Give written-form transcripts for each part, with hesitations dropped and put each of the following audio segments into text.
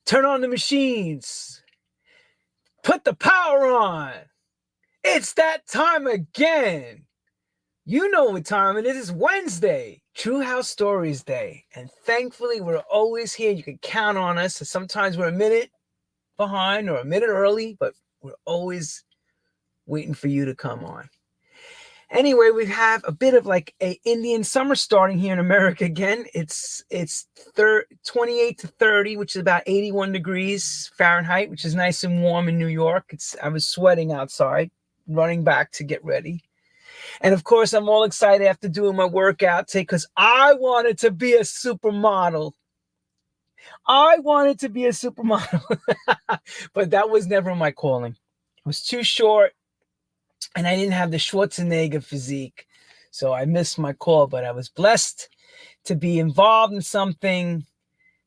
Turn on the machines. Put the power on. It's that time again. You know what time it is. It's Wednesday, True House Stories Day. And thankfully, we're always here. You can count on us. Sometimes we're a minute behind or a minute early, but we're always waiting for you to come on. Anyway, we have a bit of like a Indian summer starting here in America again. It's 28 to 30, which is about 81 degrees Fahrenheit, which is nice and warm in New York. I was sweating outside, running back to get ready. And of course, I'm all excited after doing my workout today because I wanted to be a supermodel. But that was never my calling. I was too short and I didn't have the Schwarzenegger physique. So I missed my call, but I was blessed to be involved in something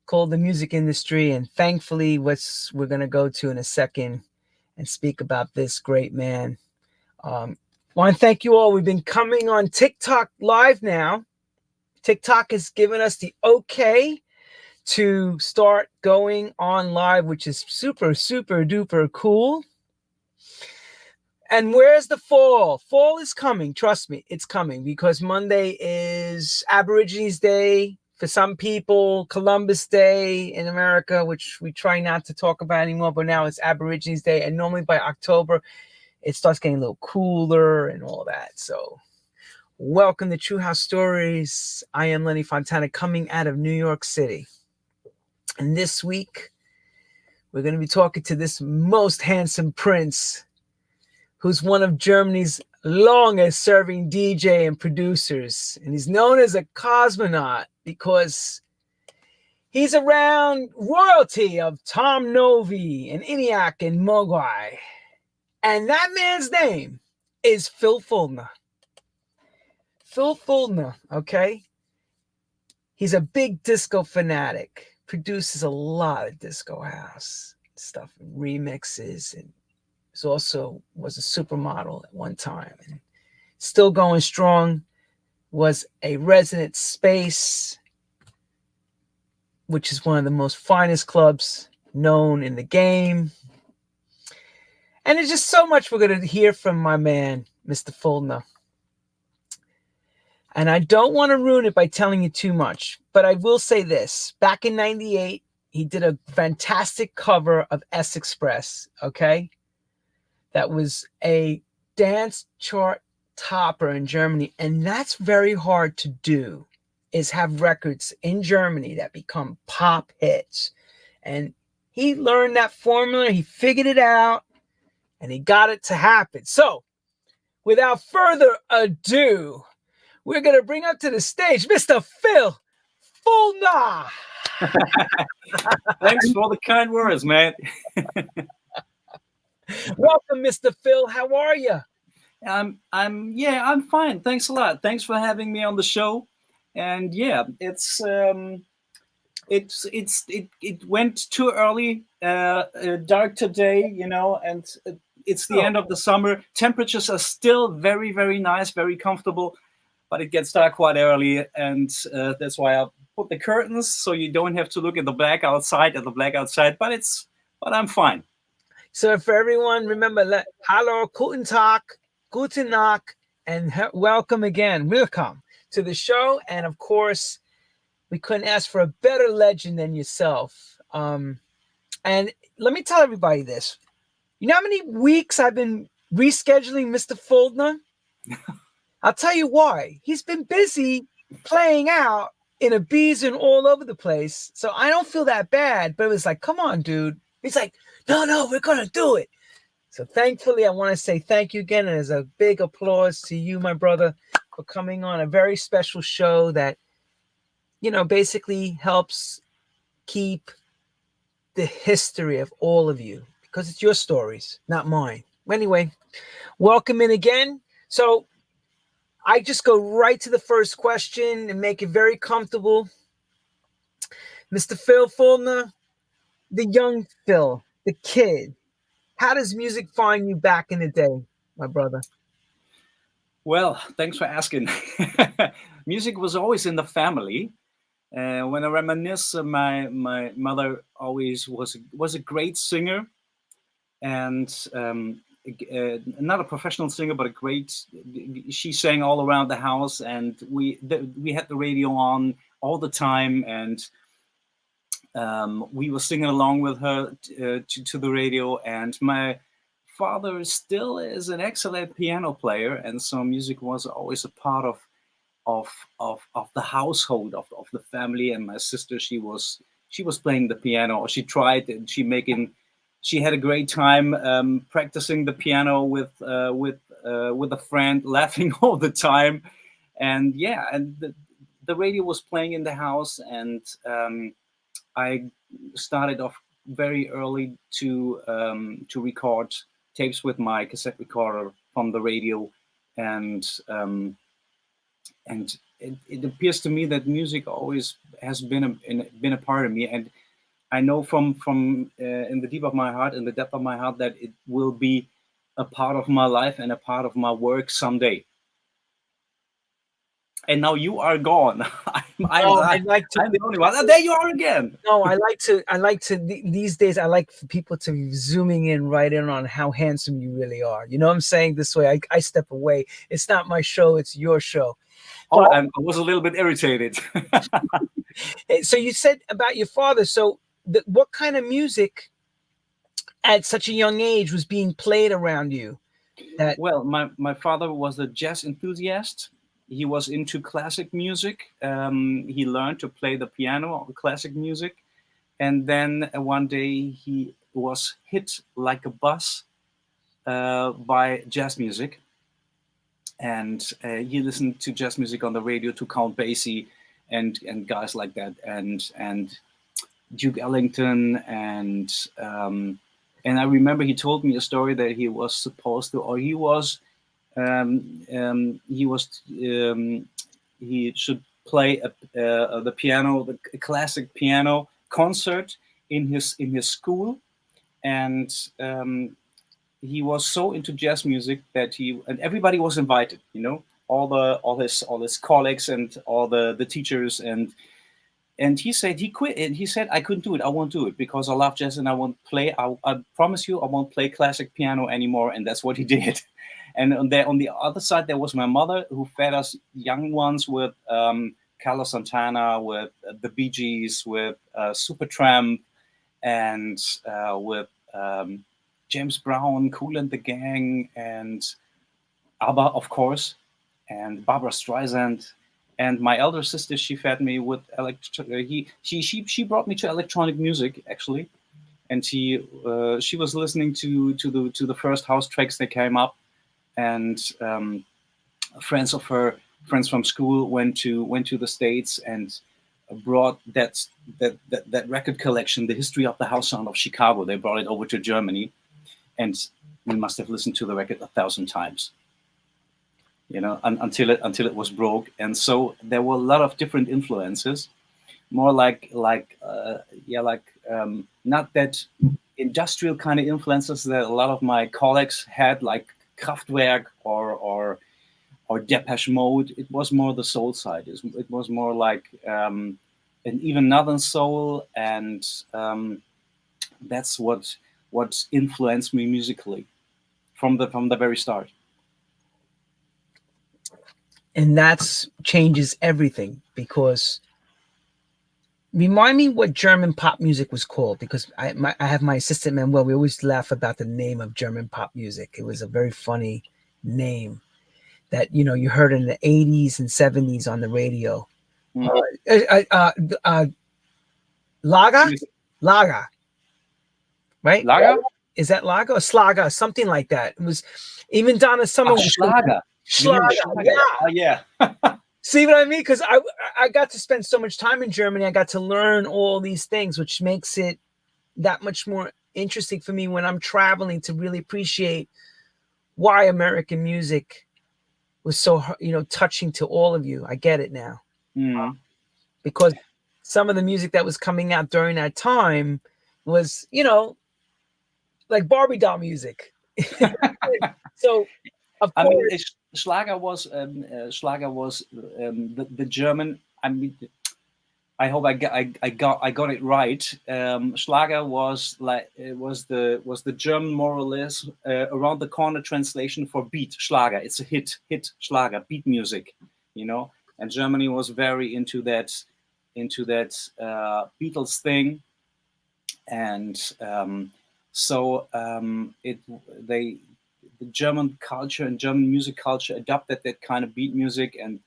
called the music industry. And thankfully, we're going to go to in a second and speak about this great man. I want to thank you all. We've been coming on TikTok live now. TikTok has given us the okay to start going on live, which is super, super duper cool. And where's the fall? Fall is coming. Trust me, it's coming because Monday is Aborigines Day for some people, Columbus Day in America, which we try not to talk about anymore, but now it's Aborigines Day. And normally by October, it starts getting a little cooler and all that. So welcome to True House Stories. I am Lenny Fontana coming out of New York City. And this week, we're going to be talking to this most handsome prince who's one of Germany's longest serving DJ and producers. And he's known as a cosmonaut because he's around royalty of Tom Novi and ENIAC and Mogwai. And that man's name is Phil Fuldner. Phil Fuldner, okay? He's a big disco fanatic, produces a lot of disco house stuff, and remixes, and was a supermodel at one time. And still going strong, was a resident Space, which is one of the most finest clubs known in the game. And there's just so much we're going to hear from my man, Mr. Fuldner. And I don't want to ruin it by telling you too much, but I will say this. Back in 98, he did a fantastic cover of S Express, okay? That was a dance chart topper in Germany. And that's very hard to do, is have records in Germany that become pop hits. And he learned that formula. He figured it out. And he got it to happen. So, without further ado, we're going to bring up to the stage Mr. Phil Fuldner. Thanks for the kind words, man. Welcome, Mr. Phil. How are you? I'm fine. Thanks a lot. Thanks for having me on the show. And yeah, it went too early, dark today, and it's the end of the summer. Temperatures are still very, very nice, very comfortable, but it gets dark quite early, and that's why I put the curtains so you don't have to look at the black outside, but I'm fine. So for everyone, remember, hallo, guten Tag, guten Nacht, and welcome again. Welcome to the show. And of course, we couldn't ask for a better legend than yourself. And let me tell everybody this. You know how many weeks I've been rescheduling Mr. Fuldner? I'll tell you why. He's been busy playing out in Ibiza and all over the place. So I don't feel that bad. But it was like, come on, dude. He's like, no, we're going to do it. So thankfully, I want to say thank you again. And there's a big applause to you, my brother, for coming on a very special show that, basically helps keep the history of all of you. Because it's your stories, not mine. Anyway, welcome in again. So I just go right to the first question and make it very comfortable. Mr. Phil Fuldner, the young Phil, the kid. How does music find you back in the day, my brother? Well, thanks for asking. Music was always in the family. When I reminisce, my mother always was a great singer, and not a professional singer, but a great. She sang all around the house, and we had the radio on all the time, and we were singing along with her to the radio. And my father still is an excellent piano player, and so music was always a part of the household of the family. And my sister, she was playing the piano, or she tried, and she had a great time practicing the piano with a friend, laughing all the time. And yeah, and the radio was playing in the house, and I started off very early to record tapes with my cassette recorder from the radio. And it appears to me that music always has been a part of me, and I know from in the deep of my heart, in the depth of my heart, that it will be a part of my life and a part of my work someday. And now you are gone. I'm the only one. There you are again. No, I like to these days. I like for people to be zooming in right in on how handsome you really are. You know what I'm saying? This way, I step away. It's not my show. It's your show. Oh, I was a little bit irritated. So you said about your father. So what kind of music at such a young age was being played around you? Well, my father was a jazz enthusiast. He was into classic music. He learned to play the piano, classic music. And then one day he was hit like a bus by jazz music. And he listened to jazz music on the radio, to Count Basie and guys like that, and Duke Ellington, and I remember he told me a story that he was supposed to, or he should play the piano, the classic piano concert in his school, and he was so into jazz music that and everybody was invited, you know, all his colleagues and all the teachers, and he said he quit, and he said, I couldn't do it, I won't do it, because I love jazz and I won't play. I promise you, I won't play classic piano anymore. And that's what he did. And on the other side, there was my mother, who fed us young ones with Carlos Santana, with the Bee Gees, with Supertramp, and with James Brown, Kool and the Gang, and ABBA, of course, and Barbara Streisand. And my elder sister, she fed me with she brought me to electronic music, actually, and she was listening to the first house tracks that came up, and friends from school went to the States and brought that record collection, the history of the house sound of Chicago. They brought it over to Germany, and we must have listened to the record 1,000 times, you know, until it was broke. And so there were a lot of different influences, more like not that industrial kind of influences that a lot of my colleagues had, like Kraftwerk or Depeche Mode. It was more the soul side. It was more like an even Northern soul, and that's what influenced me musically from the very start. And that's changes everything, because remind me what German pop music was called, because I have my assistant Manuel. We always laugh about the name of German pop music. It was a very funny name that, you know, you heard in the 80s and 70s on the radio. Lager, right? Lager? Is that Lager or Schlager? Something like that. It was even Donna Summer. Schlager. Schlager. Yeah. Oh, yeah. See what I mean? Because I got to spend so much time in Germany. I got to learn all these things, which makes it that much more interesting for me when I'm traveling, to really appreciate why American music was so, you know, touching to all of you. I get it now. Because some of the music that was coming out during that time was, you know, like Barbie doll music. So, of course, I mean, Schlager was the German. I mean, I hope I got it right. Schlager was the German, more or less, around the corner translation for beat. Schlager, it's a hit Schlager, beat music, you know. And Germany was very into that Beatles thing, and the German culture and German music culture adopted that kind of beat music, and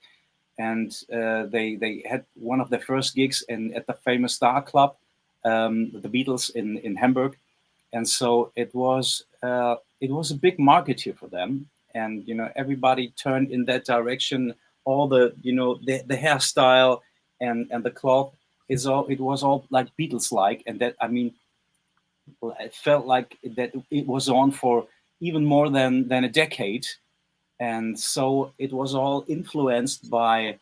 they had one of their first gigs at the famous Star Club, the Beatles in Hamburg, and so it was a big market here for them, and you know, everybody turned in that direction. All the, you know, the hairstyle and the cloth it was all like Beatles like, and that, I mean, it felt like that it was on for even more than a decade. And so it was all influenced by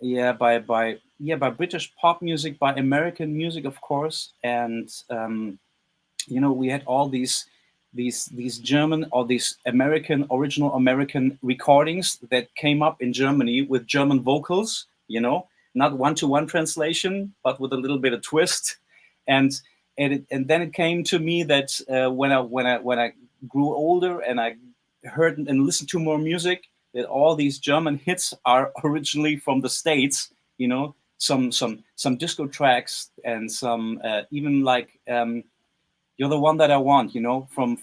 British pop music, by American music, of course. And you know, we had all these German or these original American recordings that came up in Germany with German vocals, you know, not one-to-one translation, but with a little bit of twist. And then it came to me that when I grew older and I heard and listened to more music, that all these German hits are originally from the States, you know, some disco tracks, and some even like You're the One That I Want, you know, from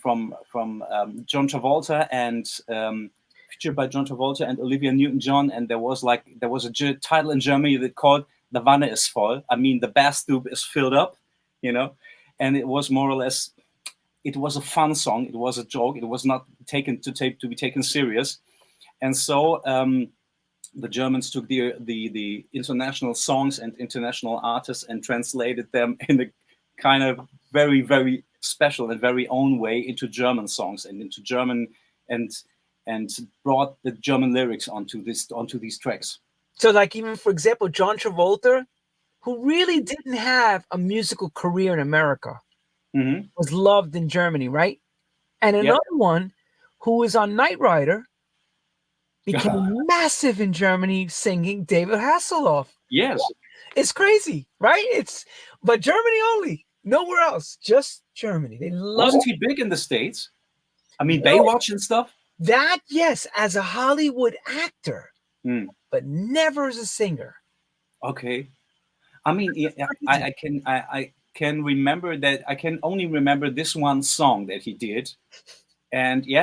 John Travolta, and featured by John Travolta and Olivia Newton-John. And there was a title in Germany that called "The Wanne ist voll." I mean, the bathtub is filled up, you know. And it was more or less, it was a fun song. It was a joke. It was not to be taken serious. And so the Germans took the international songs and international artists and translated them in a kind of very, very special and very own way into German songs and into German, and brought the German lyrics onto these tracks. So, like, even for example, John Travolta, who really didn't have a musical career in America, was loved in Germany, right? And another one who was on Knight Rider became massive in Germany, singing, David Hasselhoff. Yes. It's crazy, right? But Germany only, nowhere else, just Germany. They love. Wasn't he big in the States? I mean, Baywatch and stuff? That, yes, as a Hollywood actor, but never as a singer. Okay. I mean, I can remember that. I can only remember this one song that he did. And he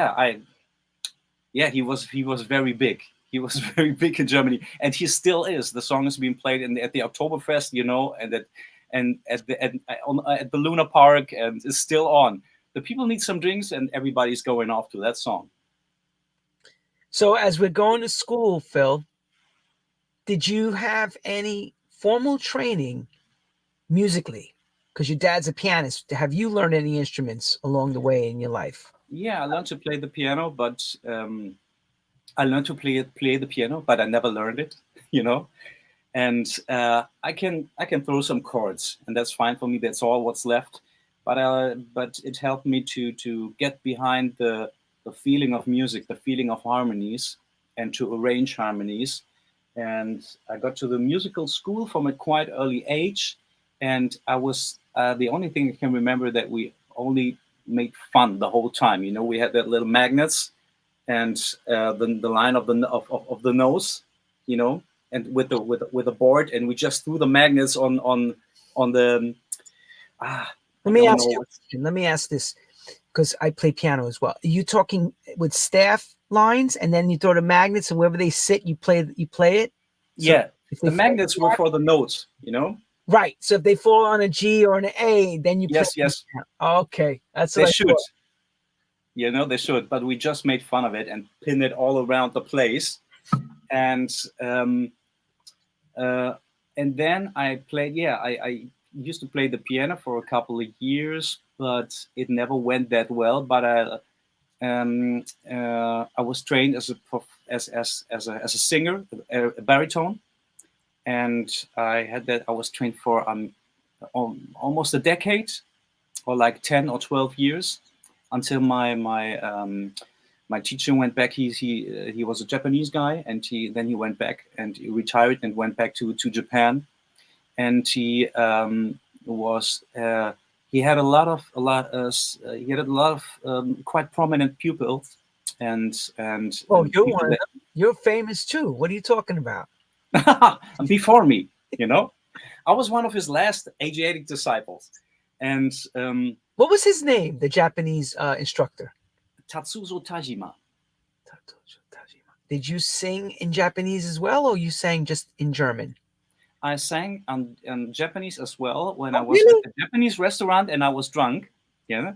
was very big. He was very big in Germany, and he still is. The song is being played at the Oktoberfest, you know, and at the Luna Park, and is still on. The people need some drinks, and everybody's going off to that song. So, as we're going to school, Phil, did you have any formal training musically? Because your dad's a pianist. Have you learned any instruments along the way in your life? Yeah, I learned to play the piano, but I learned to play the piano, but I never learned it, you know. And I can throw some chords, and that's fine for me. That's all what's left. But it helped me to get behind the feeling of music, the feeling of harmonies, and to arrange harmonies. And I got to the musical school from a quite early age, and I was the only thing I can remember that we only made fun the whole time. You know, we had that little magnets and the line of the nose, you know, and with the board, and we just threw the magnets on the. Let me ask this, because I play piano as well. Are you talking with staff lines, and then you throw the magnets, and wherever they sit, you play it? So yeah, the magnets were for the notes, you know. Right. So if they fall on a G or an A, then you play. Yes. Okay, that's what they should. You know, they should, but we just made fun of it and pinned it all around the place, and then I played. Yeah, I used to play the piano for a couple of years, but it never went that well. But I was trained as a singer, a baritone, and I was trained for almost a decade, or like 10 or 12 years, until my teacher went back. He was a Japanese guy, and then he went back and he retired and went back to Japan. and he was he had a lot of quite prominent pupils, and Oh, you're people one of them. You're famous too. What are you talking about? that before me, you know, I was one of his last Asiatic disciples, and What was his name? The Japanese instructor. Tatsuzo Tajima. Did you sing in Japanese as well, or you sang just in German? I sang on Japanese as well when I Oh, was really? at a Japanese restaurant and I was drunk. Yeah,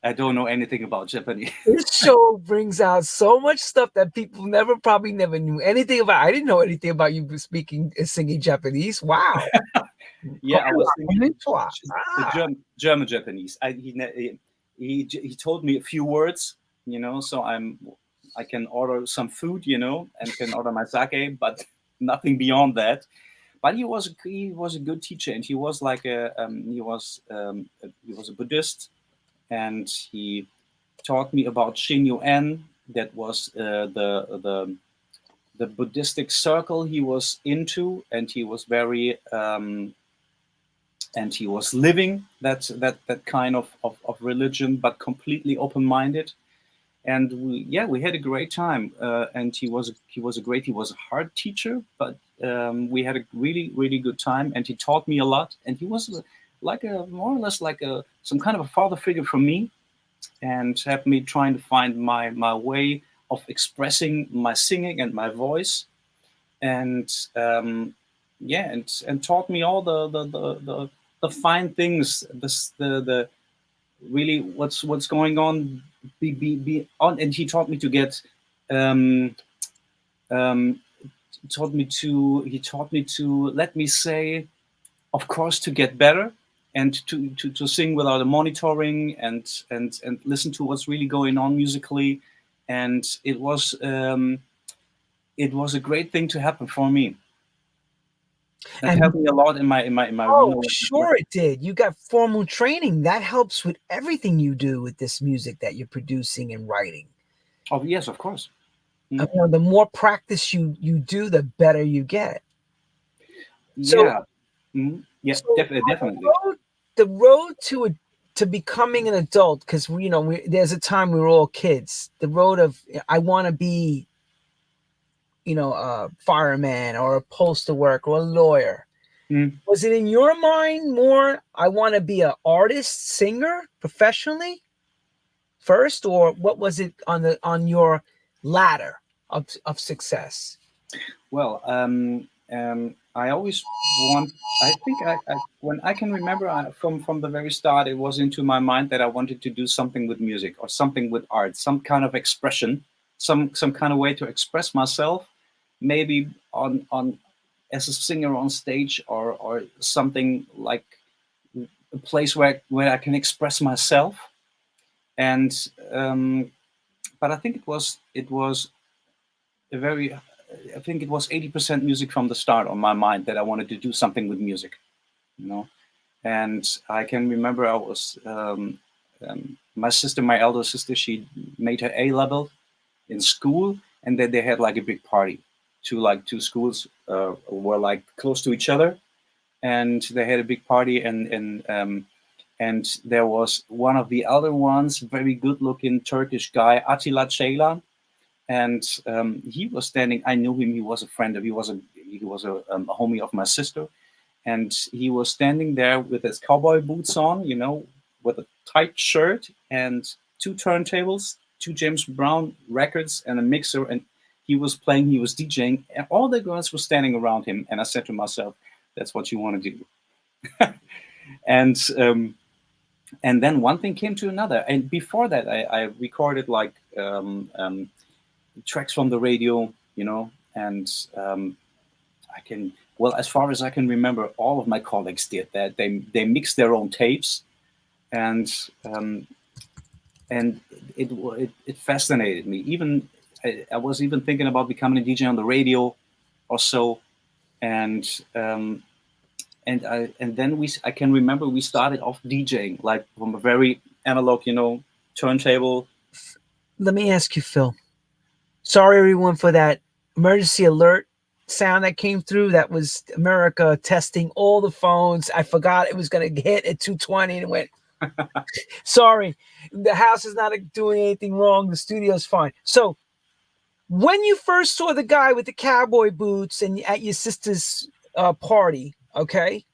I don't know anything about Japanese. This show brings out so much stuff that people probably never knew anything about. I didn't know anything about you speaking and singing Japanese. Wow. Yeah, I was thinking the Ah. German Japanese. He told me a few words, you know, so I can order some food, you know, and can order my sake, but nothing beyond that. But he was a good teacher, and he was like he was a Buddhist, and he taught me about Shin Yuan. That was the Buddhistic circle he was into, and he was very and he was living that kind of religion, but completely open-minded. And we had a great time. And he was a hard teacher, but we had a really good time. And he taught me a lot. And he was like more or less like some kind of a father figure for me, and helped me trying to find my way of expressing my singing and my voice. And and taught me all the fine things, the really what's going on be on. And he taught me to get um, um, he taught me to, let me say, of course, to get better, and to sing without a monitoring, and listen to what's really going on musically. And it was a great thing to happen for me. That And helped me a lot in my oh, sure it did. You got formal training. That helps with everything you do with this music that you're producing and writing. Oh yes, of course. You know, the more practice you do, the better you get. So, Yeah. Yeah, so definitely. the road to becoming an adult, because there's a time we were all kids. The road of I want to be, a fireman or a postal worker or a lawyer. Was it in your mind more, I want to be an artist, singer, professionally first, or what was it on your ladder of success? Well, I always want. I think when I can remember, from the very start, it was into my mind that I wanted to do something with music or something with art, some kind of expression, some kind of way to express myself, maybe on as a singer on stage, or something like a place where I can express myself. And but I think it was a very, I think it was 80% music from the start on my mind, that I wanted to do something with music, you know. And I can remember I was my sister, my elder sister, she made her A level in school, and then they had like a big party. Two schools were like close to each other, and they had a big party, and there was one of the elder ones, very good looking Turkish guy, Attila Ceylan, and he was standing. I knew him. He was a friend of. He was a homie of my sister, and he was standing there with his cowboy boots on, you know, with a tight shirt and two turntables, two James Brown records, and a mixer, and he was playing. He was DJing, and all the girls were standing around him. And I said to myself, "That's what you want to do." And then one thing came to another. And before that, I recorded like tracks from the radio, you know, and as far as I can remember, all of my colleagues did that. They mixed their own tapes, and it fascinated me. Even I was even thinking about becoming a DJ on the radio, or so, and then I can remember we started off DJing like from a very analog, you know, turntable. Let me ask you, Phil. Sorry, everyone, for that emergency alert sound that came through? That was America testing all the phones. I forgot it was going to hit at 220 and it went, sorry, the house is not doing anything wrong. The studio's fine. So when you first saw the guy with the cowboy boots and at your sister's party, okay,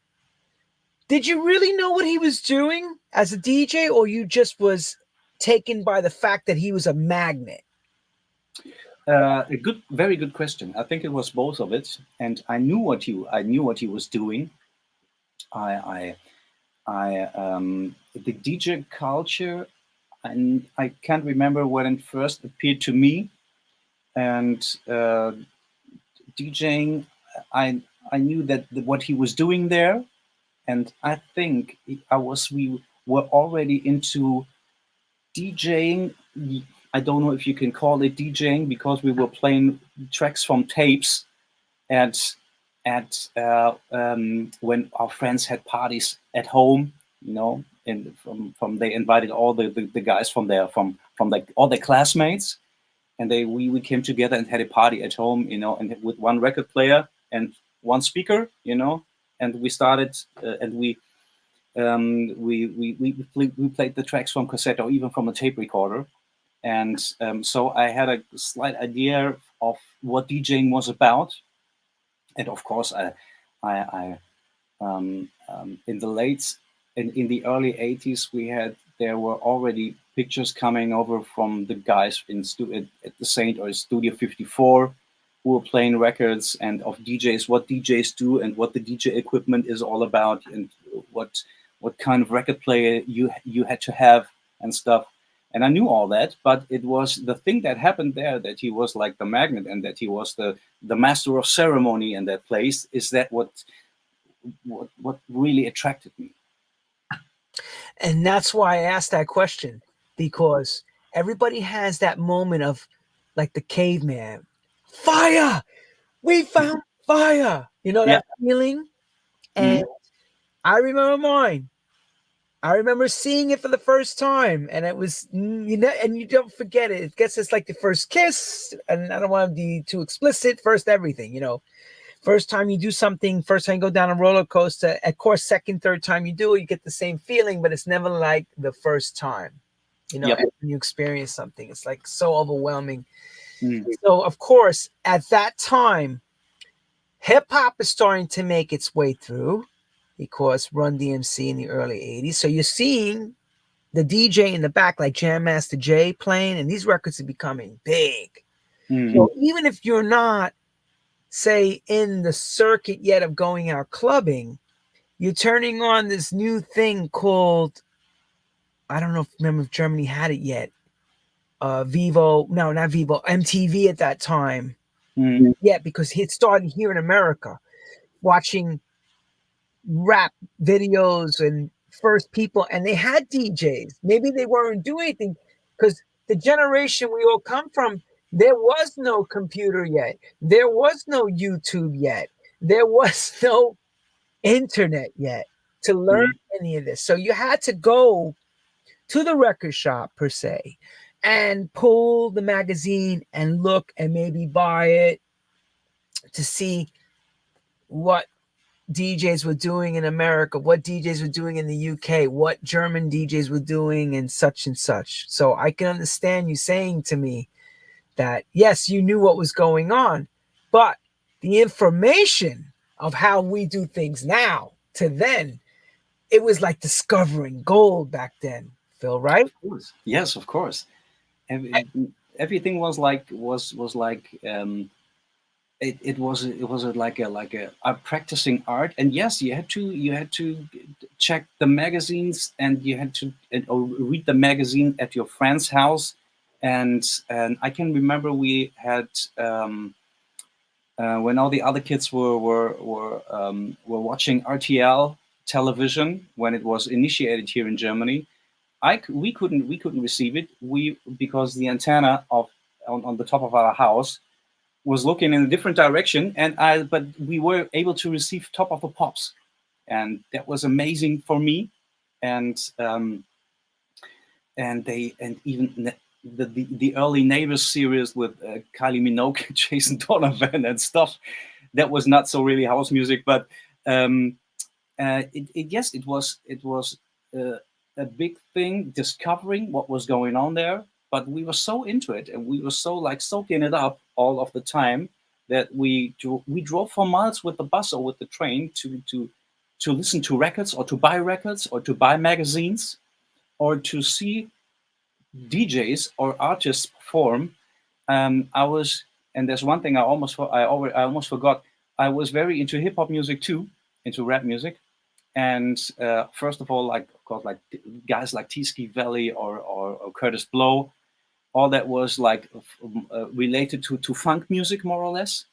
did you really know what he was doing as a DJ, or you just was taken by the fact that he was a magnet? Very good question. I think it was both of it, and I knew what he was doing. The DJ culture, and I can't remember when it first appeared to me. And DJing, I knew that what he was doing there, and I think we were already into DJing. I don't know if you can call it DJing, because we were playing tracks from tapes at when our friends had parties at home, you know, and from they invited all the guys from like all their classmates, and we came together and had a party at home, you know, and with one record player and one speaker, you know, and we started and we played the tracks from cassette or even from a tape recorder. And so I had a slight idea of what DJing was about. And of course, in the early 80s, there were already pictures coming over from the guys at the Saint or Studio 54 who were playing records, and of DJs, what DJs do and what the DJ equipment is all about, and what kind of record player you had to have and stuff. And I knew all that, but it was the thing that happened there, that he was like the magnet and that he was the master of ceremony in that place. Is that what really attracted me? And that's why I asked that question, because everybody has that moment of like the caveman, fire, we found fire, you know, that feeling. And I remember mine. I remember seeing it for the first time, and it was, you know, and you don't forget it. It gets us like the first kiss, and I don't want to be too explicit. First everything, you know, first time you do something, first time you go down a roller coaster. Of course, second, third time you do it, you get the same feeling, but it's never like the first time. You know, when you experience something, it's like so overwhelming. So, of course, at that time, hip hop is starting to make its way through, because Run DMC in the early 80s. So you're seeing the DJ in the back, like Jam Master Jay playing, and these records are becoming big. So even if you're not, say, in the circuit yet of going out clubbing, you're turning on this new thing called, I don't know if Germany had it yet. Vivo, no, not Vivo, MTV at that time. Yeah, because it started here in America, watching rap videos and first people, and they had DJs. Maybe they weren't doing anything, because the generation we all come from, there was no computer yet. There was no YouTube yet. There was no internet yet to learn any of this. So you had to go to the record shop per se and pull the magazine and look and maybe buy it to see what DJs were doing in America, what DJs were doing in the UK, what German DJs were doing, and such and such. So I can understand you saying to me that, yes, you knew what was going on, but the information of how we do things now to then, it was like discovering gold back then, Phil, right? Of course. Yes, of course. Everything was like it was like a practicing art. And yes, you had to check the magazines, and you had to read the magazine at your friend's house. And I can remember we had when all the other kids were watching RTL television when it was initiated here in Germany. We couldn't receive it because the antenna on the top of our house was looking in a different direction, but we were able to receive Top of the Pops, and that was amazing for me. And even the early Neighbors series with Kylie Minogue, Jason Donovan, and stuff. that was not so really house music, but yes, it was a big thing discovering what was going on there. But we were so into it, and we were so like soaking it up all of the time that we drove for miles with the bus or with the train to listen to records, or to buy records, or to buy magazines, or to see DJs or artists perform. I was, and there's one thing I almost forgot. I was very into hip hop music too, into rap music, and first of all, like of course, like guys like T-Ski Valley or Curtis Blow, all that was like related to funk music more or less.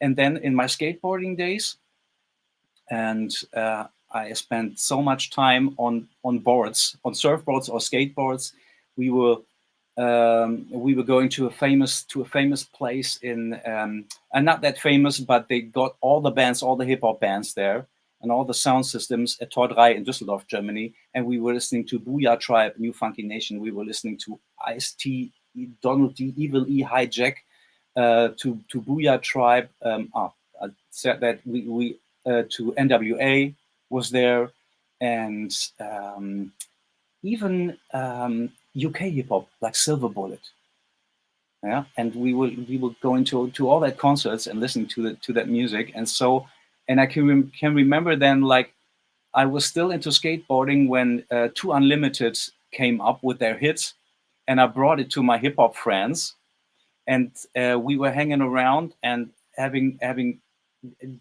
And then in my skateboarding days, and I spent so much time on boards, on surfboards or skateboards. We were going to a famous place in, and not that famous, but they got all the bands, all the hip hop bands there, and all the sound systems at Tor 3 in Düsseldorf, Germany. And we were listening to Booyah Tribe, New Funky Nation. We were listening to Ice-T, Donald D, Evil E, Hijack, to Booyah Tribe. I said that we to NWA was there, and even UK hip hop like Silver Bullet. Yeah, and we were going to all that concerts and listening to that music, and so, and I can remember then, like, I was still into skateboarding when 2 Unlimited came up with their hits, and I brought it to my hip hop friends, and we were hanging around and having a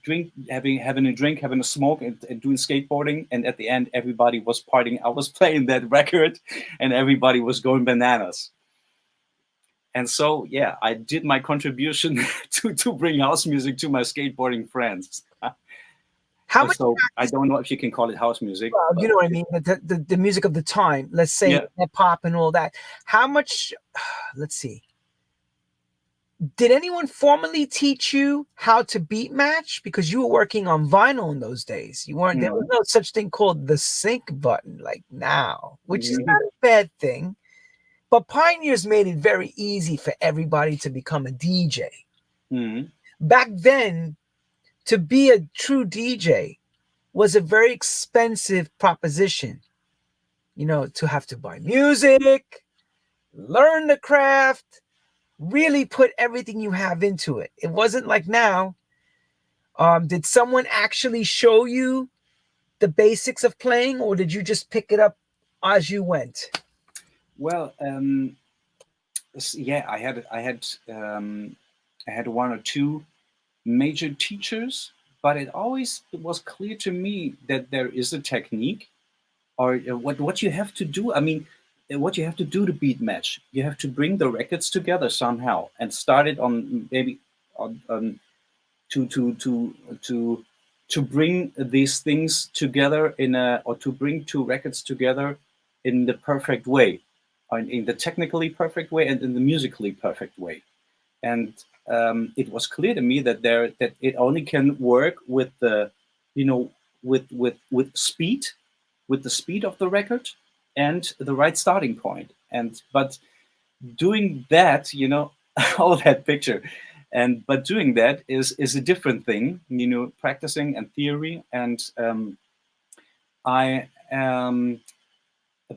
drink, having a smoke, and doing skateboarding, and at the end everybody was partying. I was playing that record, and everybody was going bananas. And so, yeah, I did my contribution to bring house music to my skateboarding friends. How much? So I don't know if you can call it house music. Well, you know what I mean? The music of the time, let's say, Yeah. hip hop and all that. How much, let's see. Did anyone formally teach you how to beat match? Because you were working on vinyl in those days. You weren't, there was no such thing called the sync button like now, which is not a bad thing. But pioneers made it very easy for everybody to become a DJ. Back then, to be a true DJ was a very expensive proposition. You know, to have to buy music, learn the craft, really put everything you have into it. It wasn't like now. Did someone actually show you the basics of playing, or did you just pick it up as you went? Well, yeah, I had 1 or 2 major teachers, but it always was clear to me that there is a technique, or what you have to do. I mean, what you have to do to beat match, you have to bring the records together somehow and start it on maybe on to bring these things together to bring 2 records together in the perfect way, in the technically perfect way and in the musically perfect way. And it was clear to me that it only can work with the, with speed, with the speed of the record and the right starting point. But doing that, all that picture, but doing that is a different thing, practicing and theory. And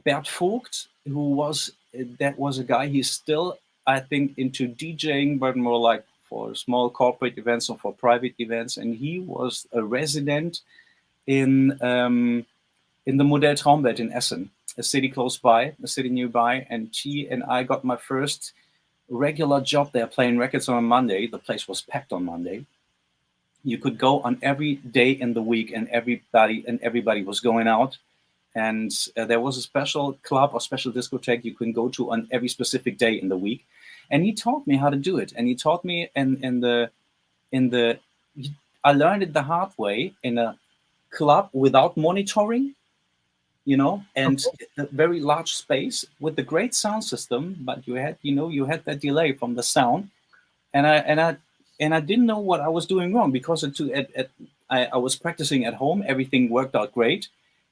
Bert Vogt, that was a guy, he's still, I think, into DJing, but more like for small corporate events or for private events. And he was a resident in the Modell Traumwelt in Essen, a city close by, a city nearby. And he and I got my first regular job there, playing records on a Monday. The place was packed on Monday. You could go on every day in the week, and everybody was going out. And there was a special club or special discotheque you can go to on every specific day in the week. And he taught me how to do it. And he taught me I learned it the hard way in a club without monitoring, and a very large space with a great sound system. But you had that delay from the sound. And I didn't know what I was doing wrong, because I was practicing at home. Everything worked out great.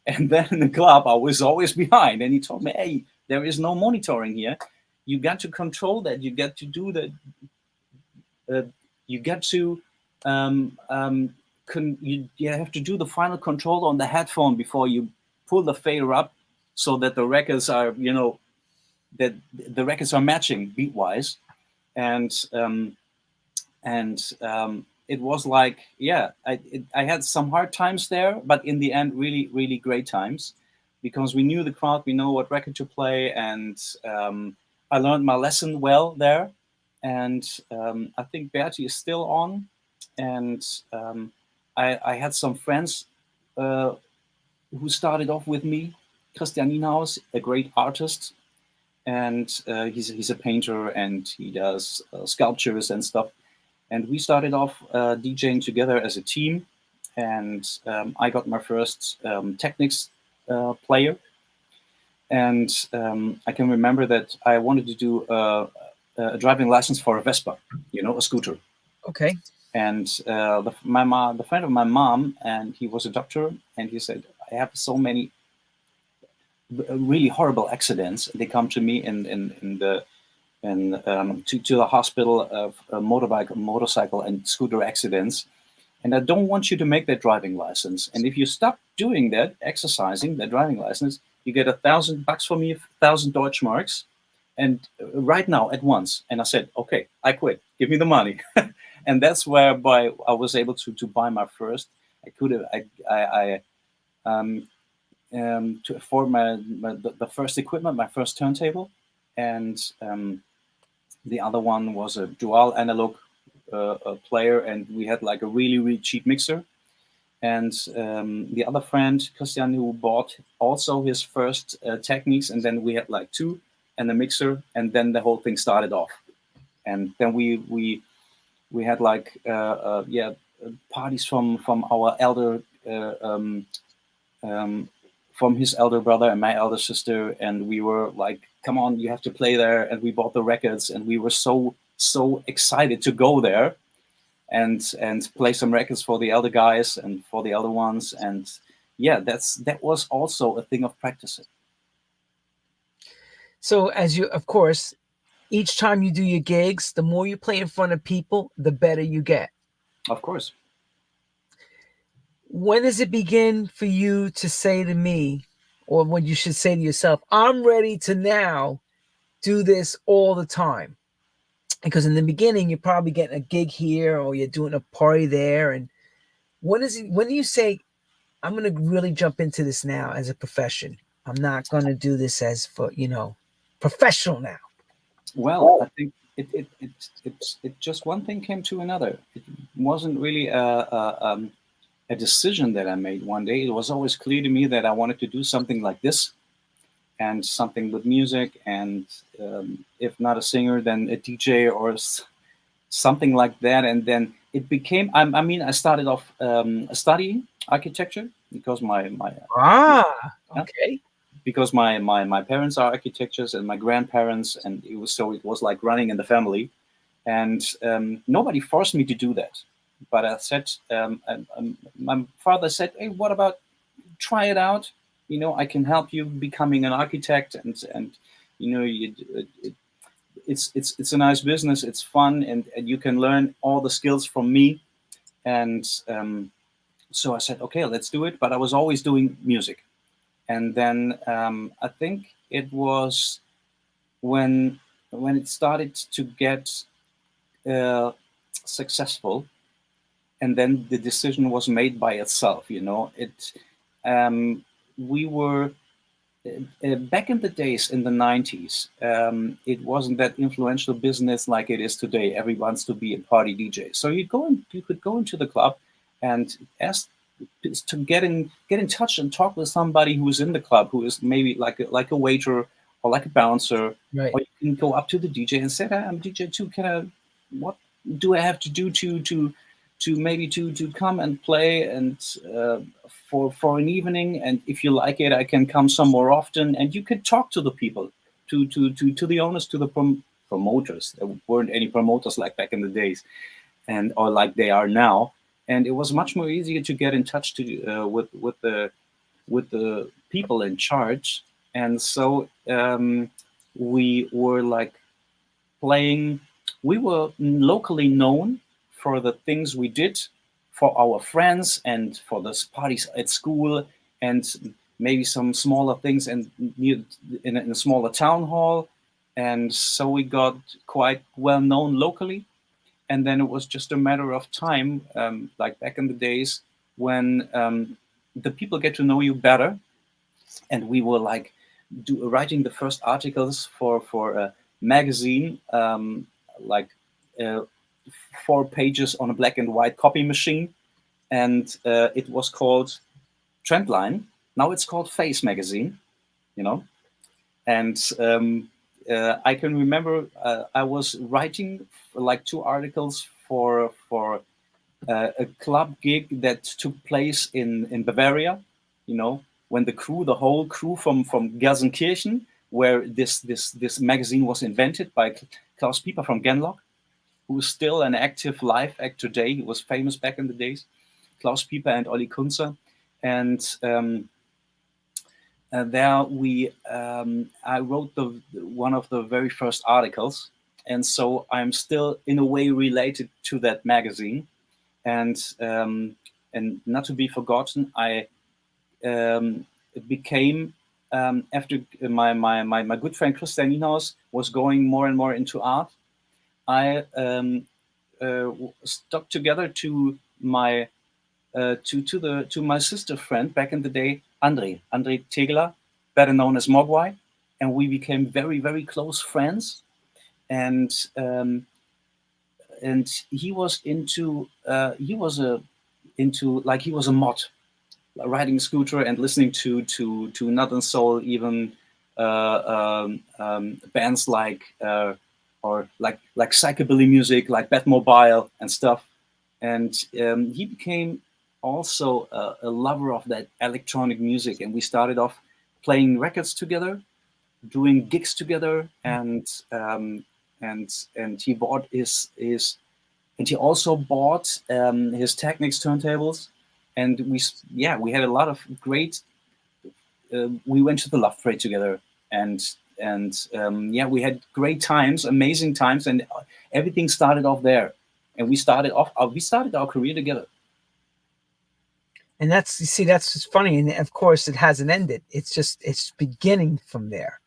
And then in the club, I was always behind. And he told me, hey, there is no monitoring here. You got to control that. You got to do that. You got to you have to do the final control on the headphone before you pull the fader up, so that the records are, that the records are matching beat wise, and it was like, I had some hard times there, but in the end, really, really great times, because we knew the crowd, we know what record to play, and I learned my lesson well there. And I think Bertie is still on, and I had some friends who started off with me. Christian Nienhaus, a great artist, and he's a painter, and he does sculptures and stuff. And we started off DJing together as a team, and I got my first Technics player. And I can remember that I wanted to do a driving license for a Vespa, a scooter. Okay. And the friend of my mom, and he was a doctor, and he said, I have so many really horrible accidents. They come to me to the hospital of motorcycle and scooter accidents, and I don't want you to make that driving license. And if you stop doing that, exercising that driving license, you get $1,000 from me, 1,000 Deutschmarks, and right now at once. And I said, okay, I quit. Give me the money. And that's whereby I was able to buy my first. To afford the first equipment, my first turntable, and the other one was a dual analog player, and we had like a really, really cheap mixer. And the other friend, Christian, who bought also his first Technics, and then we had like two and a mixer, and then the whole thing started off. And then we had like parties from our elder from his elder brother and my elder sister, and we were like, come on, you have to play there. And we bought the records, and we were so excited to go there and play some records for the elder guys and for the elder ones. And that was also a thing of practicing. So as you, of course, each time you do your gigs, the more you play in front of people, the better you get. Of course. When does it begin for you to say to me, or when you should say to yourself, I'm ready to now do this all the time? Because in the beginning, you're probably getting a gig here, or you're doing a party there. And when do you say, I'm going to really jump into this now as a profession? I'm not going to do this as for, professional now. Well, I think it just one thing came to another. It wasn't really a decision that I made one day. It was always clear to me that I wanted to do something like this, and something with music, and if not a singer, then a DJ or something like that. And then it became, I started off studying architecture because because my parents are architects, and my grandparents, and it was like running in the family. And nobody forced me to do that. But I said, my father said, hey, what about try it out? I can help you becoming an architect, and it's a nice business. It's fun, and you can learn all the skills from me. And so I said, okay, let's do it. But I was always doing music. And then I think it was when it started to get successful, and then the decision was made by itself. We were back in the days in the 90s. It wasn't that influential business like it is today. Everyone wants to be a party DJ. So you could go into the club and ask to get in touch and talk with somebody who is in the club, who is maybe like a waiter or like a bouncer. Right. Or you can go up to the DJ and say, hey, I'm DJ too. What do I have to do to come and play and for an evening? And if you like it, I can come some more often. And you could talk to the people, to the owners, to the promoters. There weren't any promoters like back in the days, or like they are now. And it was much more easier to get in touch with the people in charge. And so we were like playing. We were locally known for the things we did for our friends and for the parties at school and maybe some smaller things and in a smaller town hall. And so we got quite well known locally. And then it was just a matter of time, like back in the days when the people get to know you better. And we were like writing the first articles for a magazine, like 4 pages on a black and white copy machine. And it was called Trendline. Now it's called Face Magazine, you know. And I can remember I was writing like 2 articles for a club gig that took place in Bavaria, you know, when the whole crew from Gelsenkirchen, where this magazine was invented by Klaus Pieper from Genlock, who is still an active live act today. He was famous back in the days. Klaus Pieper and Olli Kunzer. And there I wrote one of the very first articles. And so I'm still in a way related to that magazine. And not to be forgotten, I became, after my good friend Christian Nienhaus was going more and more into art, I stuck together to my my sister friend back in the day, Andre Tegler, better known as Mogwai, and we became very, very close friends. And he was into he was a mod, riding a scooter and listening to Northern Soul, even bands like or like psychobilly music, like Batmobile and stuff. And he became also a lover of that electronic music, and we started off playing records together, doing gigs together, and he bought his and he also bought his Technics turntables, and we had a lot of great. We went to the Love Parade together, and we had great times, amazing times, and everything started off there, and we started our career together. And that's just funny, and of course it hasn't ended. It's beginning from there.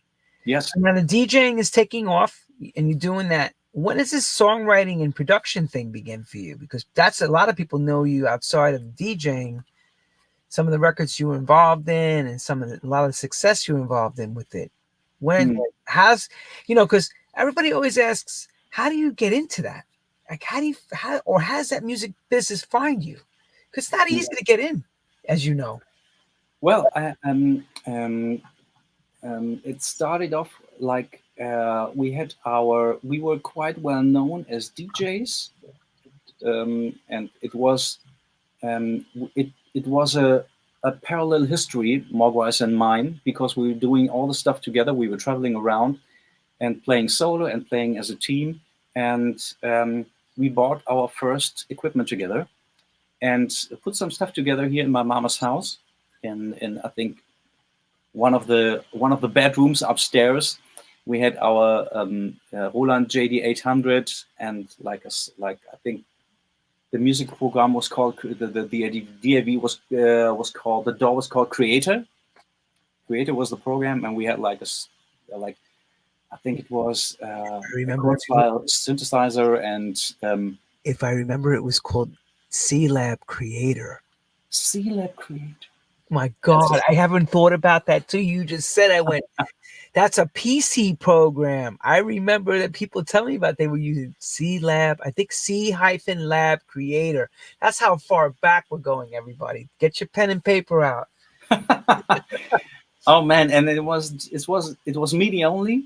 Yes. And now the DJing is taking off, and you're doing that. When does this songwriting and production thing begin for you? Because that's a lot of people know you outside of DJing. Some of the records you were involved in, and a lot of the success you were involved in with it. When because everybody always asks, how do you get into that? Like, has that music business find you? Because it's not easy to get in, as you know. Well, it started off like we were quite well known as DJs, and it was a parallel history, Mogwai's and mine, because we were doing all the stuff together. We were traveling around and playing solo and playing as a team, and we bought our first equipment together and put some stuff together here in my mama's house, in I think one of the bedrooms upstairs. We had our Roland JD 800, and I think the music program was called the DAW was called, the DAW was called Creator. Creator was the program, and we had I think it was a Kurzweil synthesizer, and if I remember, it was called C-Lab Creator. C-Lab Creator. My God, I haven't thought about that too. You just said, I went, that's a PC program. I remember that people tell me about they were using C-Lab, I think C-Lab Creator. That's how far back we're going, everybody. Get your pen and paper out. Oh man, and it was MIDI only.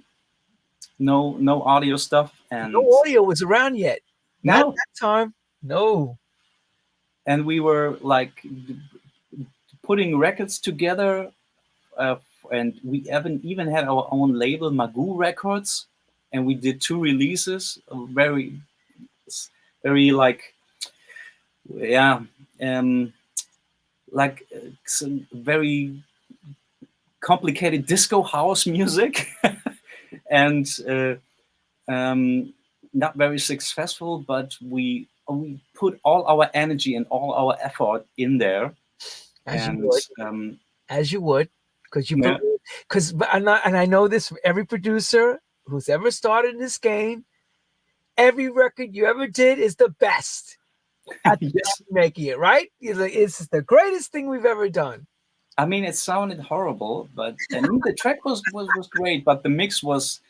No audio stuff, and no audio was around yet. Not no. at that time. No. And we were like putting records together, and we even had our own label, Magoo Records, and we did 2 releases, very some very complicated disco house music, and not very successful, but we we put all our energy and all our effort in there. As And you would. As you would, because you yeah, because and I know this from every producer who's ever started in this game. Every record you ever did is the best at yes. making it, right? It's the greatest thing we've ever done. I mean, it sounded horrible, but I mean, the track was great, but the mix was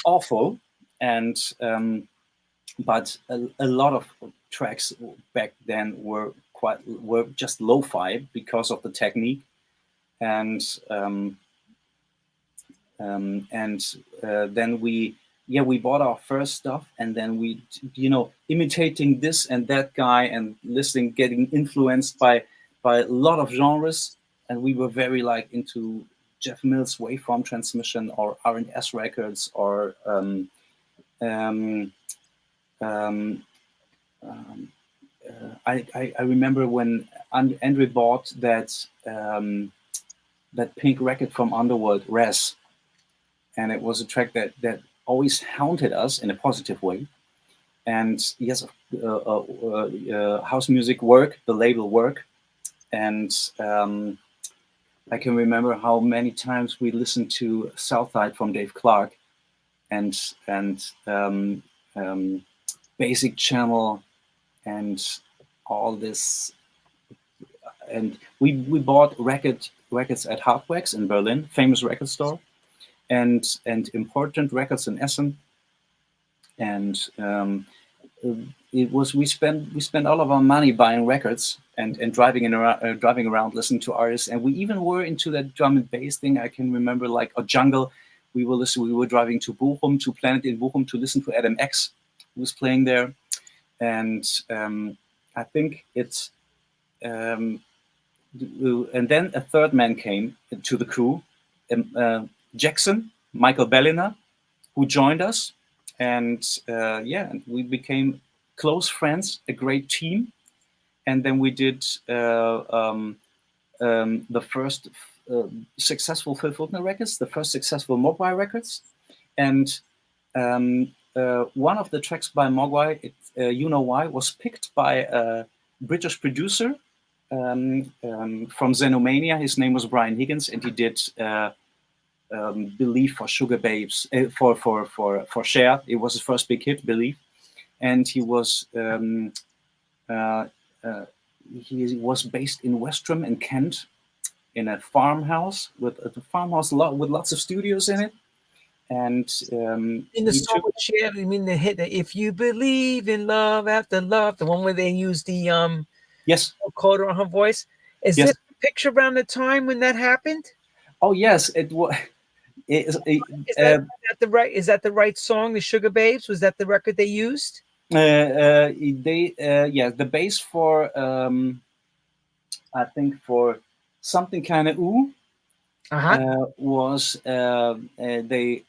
awful. And but a lot of tracks back then were just lo-fi because of the technique. And then we bought our first stuff, and then we, imitating this and that guy and listening, getting influenced by a lot of genres. And we were very like into Jeff Mills waveform transmission or R&S records or I remember when Andre bought that pink record from Underworld, Res, and it was a track that always haunted us in a positive way. And yes, house music work, the label work, and I can remember how many times we listened to Southside from Dave Clark, and Basic Channel, and all this. And we bought records at Hardwax in Berlin, famous record store, and important records in Essen. And we spent all of our money buying records and driving around listening to artists. And we even were into that drum and bass thing. I can remember, like, or jungle. We were driving to Bochum, to Planet in Bochum, to listen to Adam X, who was playing there. And I think it's and then a third man came to the crew, Jackson, Michael Bellina, who joined us. And and we became close friends, a great team. And then we did the first successful Phil Fuldner records, the first successful Mogwai records. And one of the tracks by Mogwai, You Know Why, was picked by a British producer from Xenomania. His name was Brian Higgins, and he did Believe for Sugar Babes, for Cher. It was his first big hit, Believe. And he was based in Westrum in Kent, in a farmhouse with lots of studios in it. And in the song with Cher, you mean the hit, If You Believe in Love After Love, the one where they used the yes, vocoder on her voice. Is this a picture around the time when that happened? Oh yes, it was. Is that the right song? The Sugar Babes, was that the record they used? The bass for I think for Something Kind of Ooh was the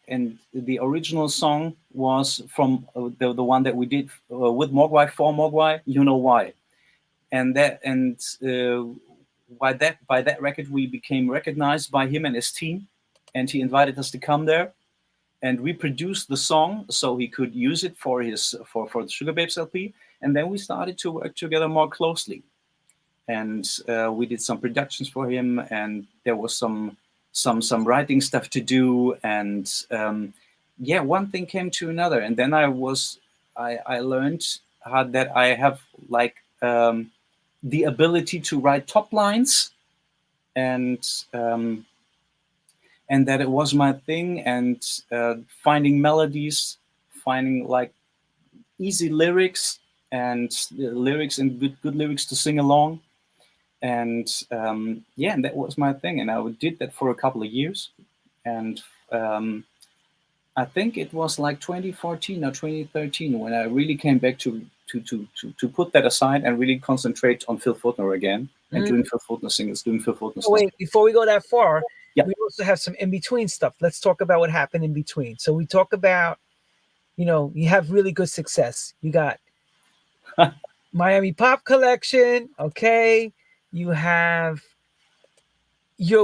original song was from the one that we did with Mogwai, for Mogwai, You Know Why. And by that record we became recognized by him and his team, and he invited us to come there, and we produced the song so he could use it for his for the Sugar Babes LP. And then we started to work together more closely, and we did some productions for him, and there was some writing stuff to do, and one thing came to another. And then I learned that I have like the ability to write top lines, and that it was my thing, and finding melodies, finding like easy lyrics, and good lyrics to sing along. And and that was my thing, and I did that for a couple of years. And I think it was like 2014 or 2013 when I really came back to put that aside and really concentrate on Phil Fuldner again, and doing Phil Fuldner singles, doing Phil Fuldner stuff. Wait, before we go that far, we also have some in-between stuff. Let's talk about what happened in between. So we talk about, you have really good success. You got Miami Pop Collection, okay? You're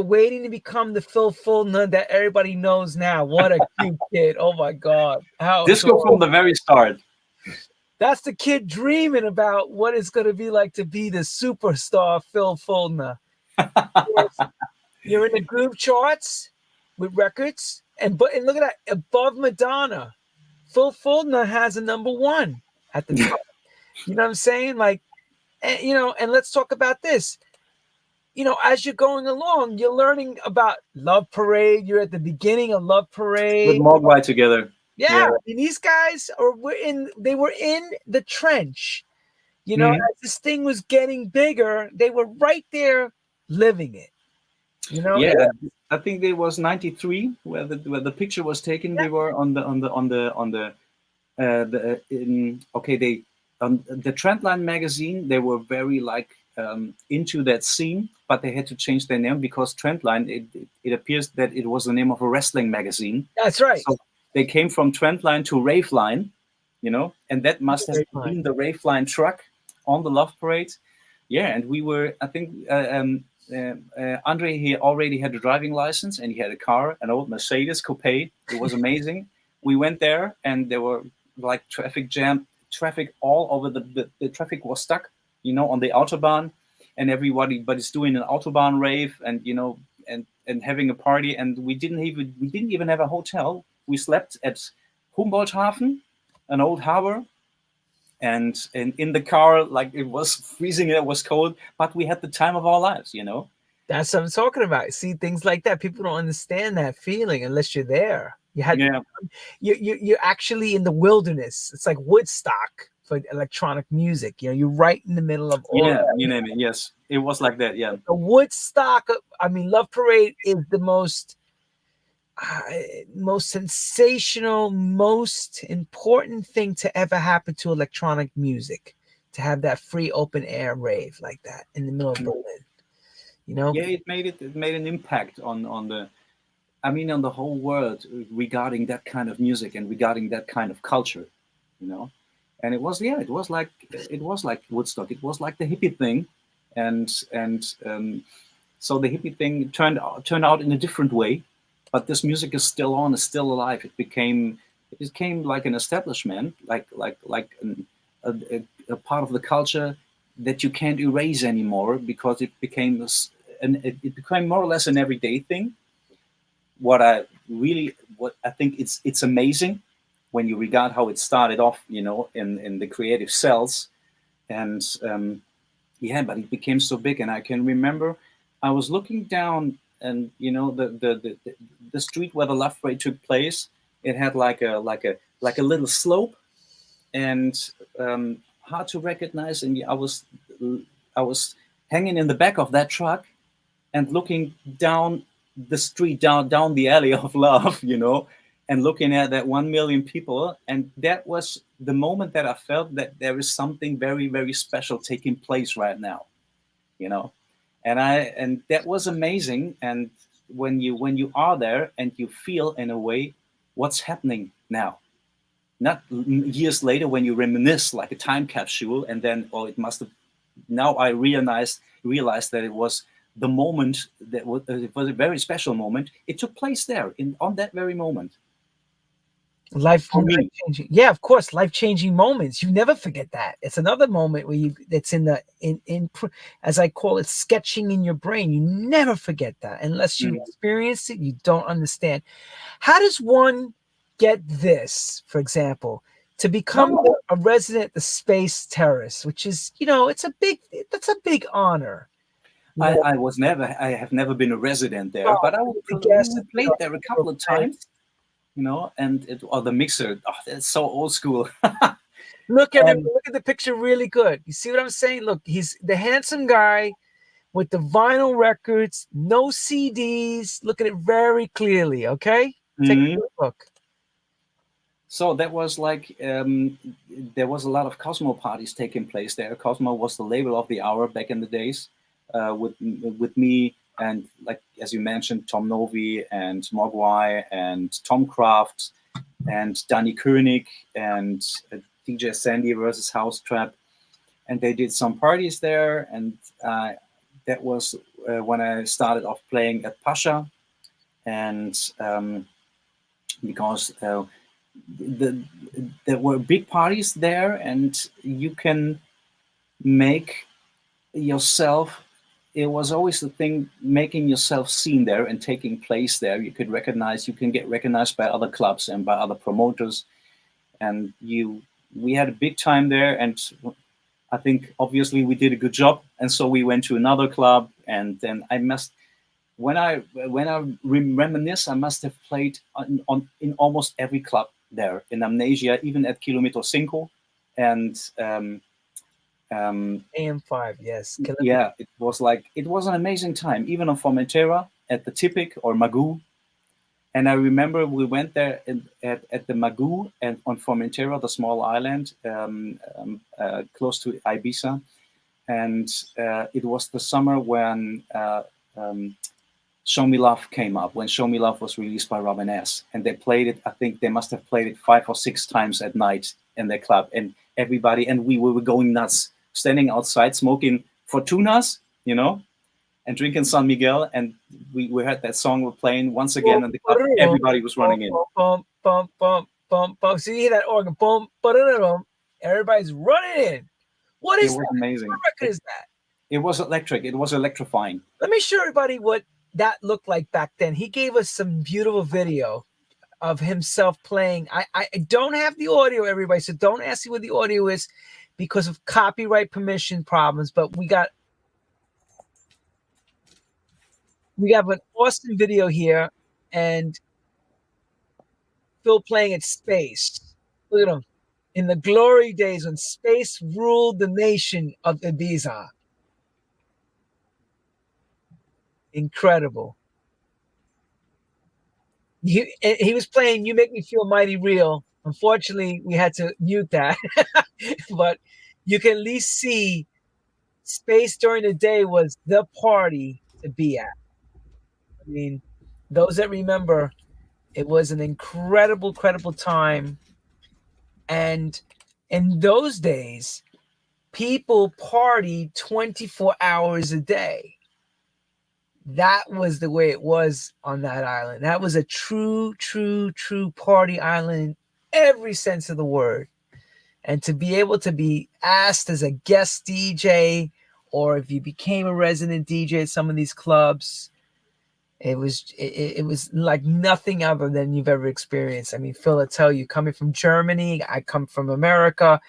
waiting to become the Phil Fuldner that everybody knows now. What a cute kid. Oh my God. Disco from the very start. That's the kid dreaming about what it's going to be like to be the superstar Phil Fuldner. You're in the group charts with records, and look at that, above Madonna. Phil Fuldner has a #1 at the top. You know what I'm saying? Like, and, you know, and let's talk about this. You know, as you're going along, you're learning about Love Parade. You're at the beginning of Love With Parade. Mogwai together. Yeah, I mean, these guys they were in the trench. You know, as this thing was getting bigger, they were right there living it. You know? Yeah, I think it was '93 where the picture was taken. Yeah. We were on the Trendline magazine. They were very like into that scene, but they had to change their name because Trendline, it appears that it was the name of a wrestling magazine. That's right. So they came from Trendline to Raveline, you know, and that must have Raveline. been the Raveline truck on the Love Parade. Yeah, and we were, I think, Andre, he already had a driving license and he had a car, an old Mercedes coupe. It was amazing. We went there and there were like traffic all over. The traffic was stuck, you know, on the Autobahn, and everybody's doing an Autobahn rave and, you know, and having a party. And we didn't even have a hotel. We slept at Humboldthafen, an old harbor. And in the car, like it was freezing, it was cold, but we had the time of our lives, you know. That's what I'm talking about. See, things like that, people don't understand that feeling unless you're there. You're actually in the wilderness. It's like Woodstock for electronic music. You know, you're right in the middle of all. Yeah, you name it. Yes, it was like that. Yeah, the Woodstock. I mean, Love Parade is the most sensational, most important thing to ever happen to electronic music, to have that free open air rave like that in the middle of Berlin. You know? Yeah, it made an impact on the whole world regarding that kind of music and regarding that kind of culture, you know. And it was like Woodstock. It was like the hippie thing, and so the hippie thing turned out in a different way. But this music is still on, is still alive. It became like an establishment, like a part of the culture that you can't erase anymore because it became more or less an everyday thing. What I think it's amazing when you regard how it started off, you know, in the creative cells, and but it became so big. And I can remember I was looking down, and you know, the street where the Love Parade took place, it had like a little slope, and hard to recognize. And I was hanging in the back of that truck and looking down the street, down the alley of love, you know, and looking at that 1 million people. And that was the moment that I felt that there is something very, very special taking place right now, you know. And that was amazing. And when you are there and you feel in a way what's happening now, not years later when you reminisce like a time capsule, and then, oh, it must have. Now I realized that it was the moment it was a very special moment. It took place there on that very moment. Life changing. Yeah, of course, life-changing moments. You never forget that. It's another moment where it's in as I call it, sketching in your brain. You never forget that unless you experience it. You don't understand. How does one get this, for example, to become a resident at the Space Terrace, which is, you know, that's a big honor. I have never been a resident there, but we played there a couple of times, you know, and the mixer, that's so old school. Look at him. Look at the picture really good. You see what I'm saying? Look, he's the handsome guy with the vinyl records, no CDs. Look at it very clearly, okay? Take a look. So that was like, there was a lot of Cosmo parties taking place there. Cosmo was the label of the hour back in the days, with me and, like, as you mentioned, Tom Novi and Mogwai and Tom Kraft and Danny Koenig and DJ Sandy versus House Trap. And they did some parties there. And that was when I started off playing at PACHA. And because there were big parties there, and you can make yourself. It was always the thing, making yourself seen there and taking place there. You can get recognized by other clubs and by other promoters, and we had a big time there. And I think obviously we did a good job, and so we went to another club, and then when I reminisce, I must have played in almost every club there in Amnesia, even at Kilometer Cinco, and AM5, yes. yeah, it was an amazing time, even on Formentera at the Tipic or Magoo. And I remember we went there at the Magoo and on Formentera, the small island close to Ibiza, and it was the summer when Show Me Love came up, when Show Me Love was released by Robin S. And they played it, I think they must have played it 5 or 6 times at night in their club. And everybody, and we were going nuts, standing outside, smoking Fortunas, and drinking San Miguel. And we heard that song we're playing once again in the club. Everybody was running in. Bum, bum, bum, bum, bum. So you hear that organ, boom, ba-da-da-dum. Everybody's running in. What is that? It was amazing. What record is that? It was electric. It was electrifying. Let me show everybody what that looked like back then. He gave us some beautiful video of himself playing. I don't have the audio, everybody, so don't ask me what the audio is because of copyright permission problems, but we have an awesome video here, and Phil playing at Space. Look at him. In the glory days when Space ruled the nation of Ibiza. Incredible. He was playing You Make Me Feel Mighty Real. Unfortunately, we had to mute that. But you can at least see Space during the day was the party to be at. I mean, those that remember, it was an incredible time. And in those days, people partied 24 hours a day. That was the way it was on that island. That was a true party island, every sense of the word. And to be able to be asked as a guest DJ, or if you became a resident DJ at some of these clubs, it was like nothing other than you've ever experienced. I mean, Phil, I tell you, coming from Germany, I come from America,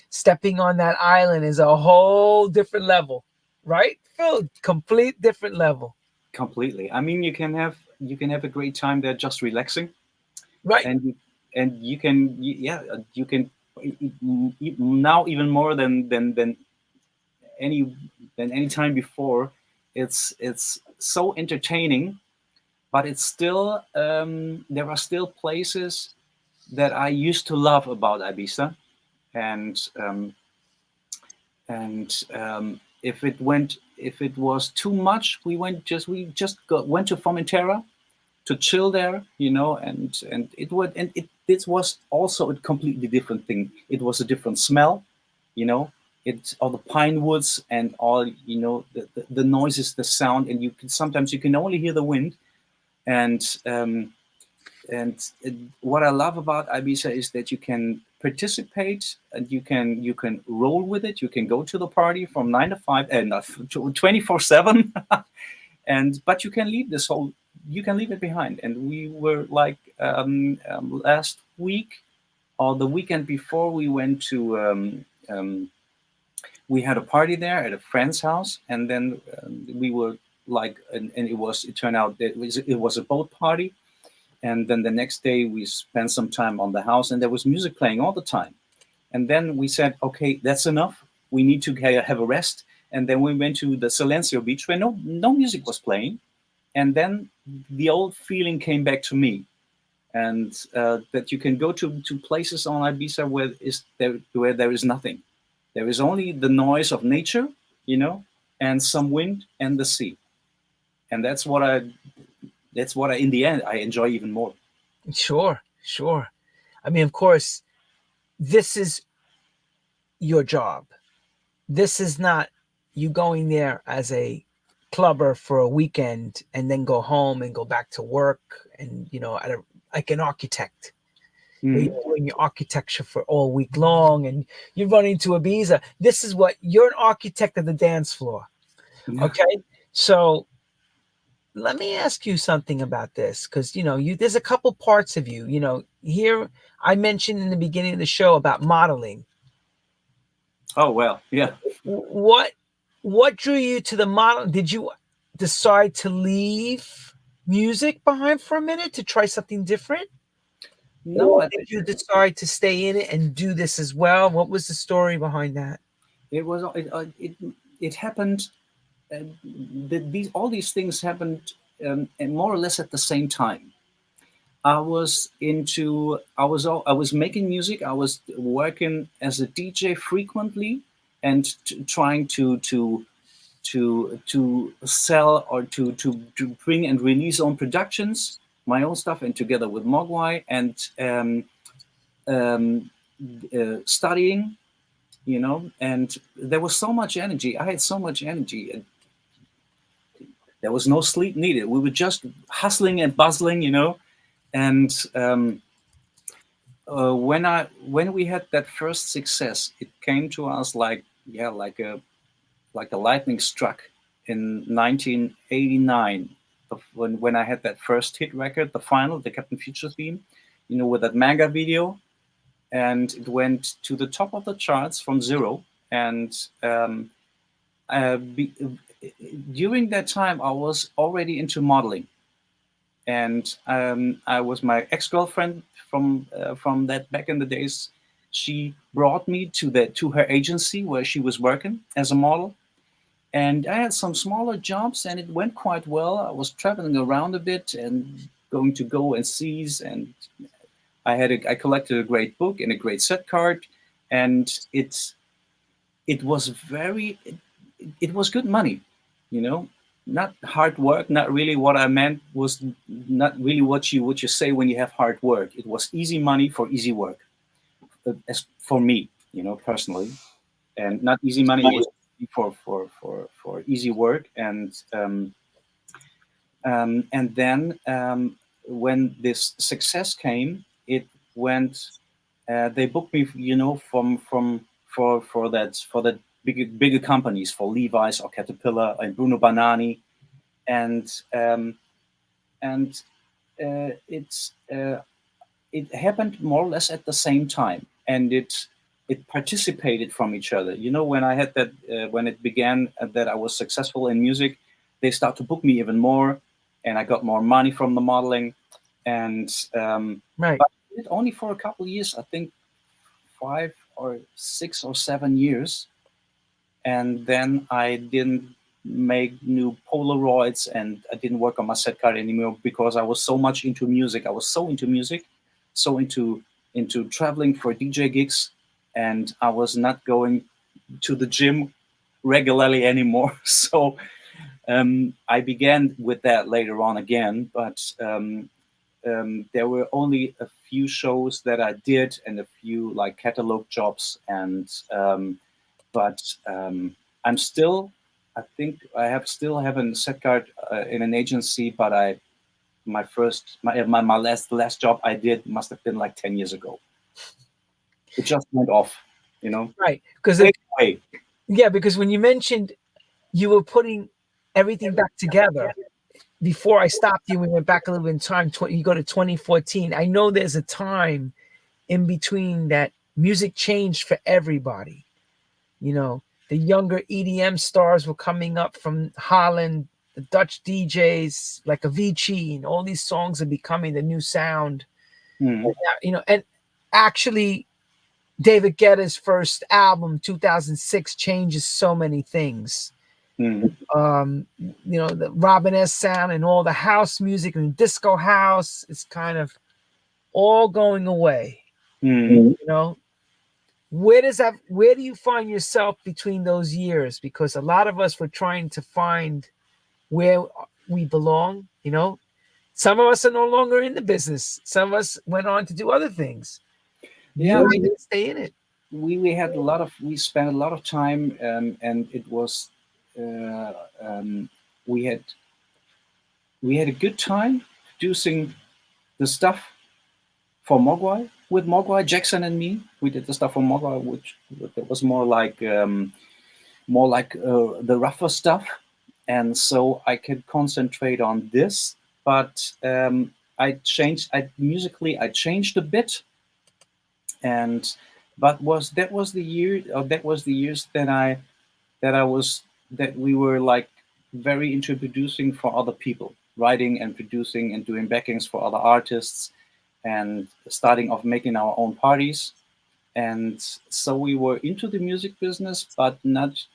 stepping on that island is a whole different level, right? Phil, complete different level. Completely. I mean, you can have a great time there just relaxing, right? And you can now even more than any time before. It's so entertaining, but it's still there are still places that I used to love about Ibiza, and if it was too much, we just went to Formentera to chill there, and this was also a completely different thing. It was a different smell, it's all the pine woods and all, the noises, the sound, and sometimes you can only hear the wind. And what I love about Ibiza is that you can participate and you can roll with it. You can go to the party from 9 to 5 and 24/7, but you can leave it behind. And we were like last week or the weekend before, we went to we had a party there at a friend's house, and then we were like, and it turned out that it was a boat party. And then the next day we spent some time on the house, and there was music playing all the time. And then we said, okay, that's enough. We need to have a rest. And then we went to the Silencio beach where no music was playing. And then the old feeling came back to me. And that you can go to places on Ibiza where there is nothing. There is only the noise of nature, and some wind and the sea. And that's what in the end, I enjoy even more. Sure. I mean, of course, this is your job. This is not you going there as a clubber for a weekend and then go home and go back to work and, like an architect. where you're doing your architecture for all week long, and you run into Ibiza. This is what you're, an architect of the dance floor. Okay, so let me ask you something about this, because there's a couple parts of you. Here I mentioned in the beginning of the show about modeling. Oh well, yeah. What drew you to the model? Did you decide to leave music behind for a minute to try something different? No, Or did you decide to stay in it and do this as well? What was the story behind that? It happened. All these things happened and more or less at the same time. I was making music. I was working as a DJ frequently and trying to sell or to bring and release own productions, my own stuff, and together with Mogwai and studying, and there was so much energy. I had so much energy, and there was no sleep needed. We were just hustling and bustling, and when we had that first success, it came to us like a lightning struck in 1989, when I had that first hit record, the final, the Captain Future theme, with that manga video, and it went to the top of the charts from zero. And during that time, I was already into modeling, and I was my ex-girlfriend from that back in the days. She brought me to her agency where she was working as a model. And I had some smaller jobs, and it went quite well. I was traveling around a bit and going to go and seize. And I collected a great book and a great set card, and it was good money, not hard work. Not really. What I meant was not really what you say when you have hard work. It was easy money for easy work, as for me, personally, and not easy money. It was for easy work. And then when this success came, it went. They booked me, for that bigger companies, for Levi's or Caterpillar and Bruno Banani, and it happened more or less at the same time, and it participated from each other. When I had that, when it began that I was successful in music, they start to book me even more, and I got more money from the modeling. And right. But only for a couple of years, I think 5 or 6 or 7 years. And then I didn't make new Polaroids, and I didn't work on my set card anymore, because I was so much into music. I was so into music, so into traveling for DJ gigs, and I was not going to the gym regularly anymore. So I began with that later on again, but there were only a few shows that I did, and a few like catalog jobs, and but I'm still, I think I still have a set card in an agency, but my last job I did must have been like 10 years ago. It just went off, Right, because because when you mentioned you were putting everything back together, before I stopped you, we went back a little bit in time. You go to 2014. I know there's a time in between that music changed for everybody. The younger EDM stars were coming up from Holland, the Dutch DJs like Avicii, and all these songs are becoming the new sound. And actually, David Guetta's first album, 2006, changes so many things. The Robin S sound and all the house music and disco house is kind of all going away. Where do you find yourself between those years? Because a lot of us were trying to find where we belong. Some of us are no longer in the business. Some of us went on to do other things. Yeah, we didn't stay in it. We spent a lot of time, and it was we had a good time producing the stuff for Mogwai, with Mogwai, Jackson and me. We did the stuff for Mogwai, which that was more like the rougher stuff, and so I could concentrate on this. But I changed. I changed a bit, and but was that was the year, or that was the years that we were like very into producing for other people, writing and producing and doing backings for other artists, and starting off making our own parties. And so we were into the music business, but not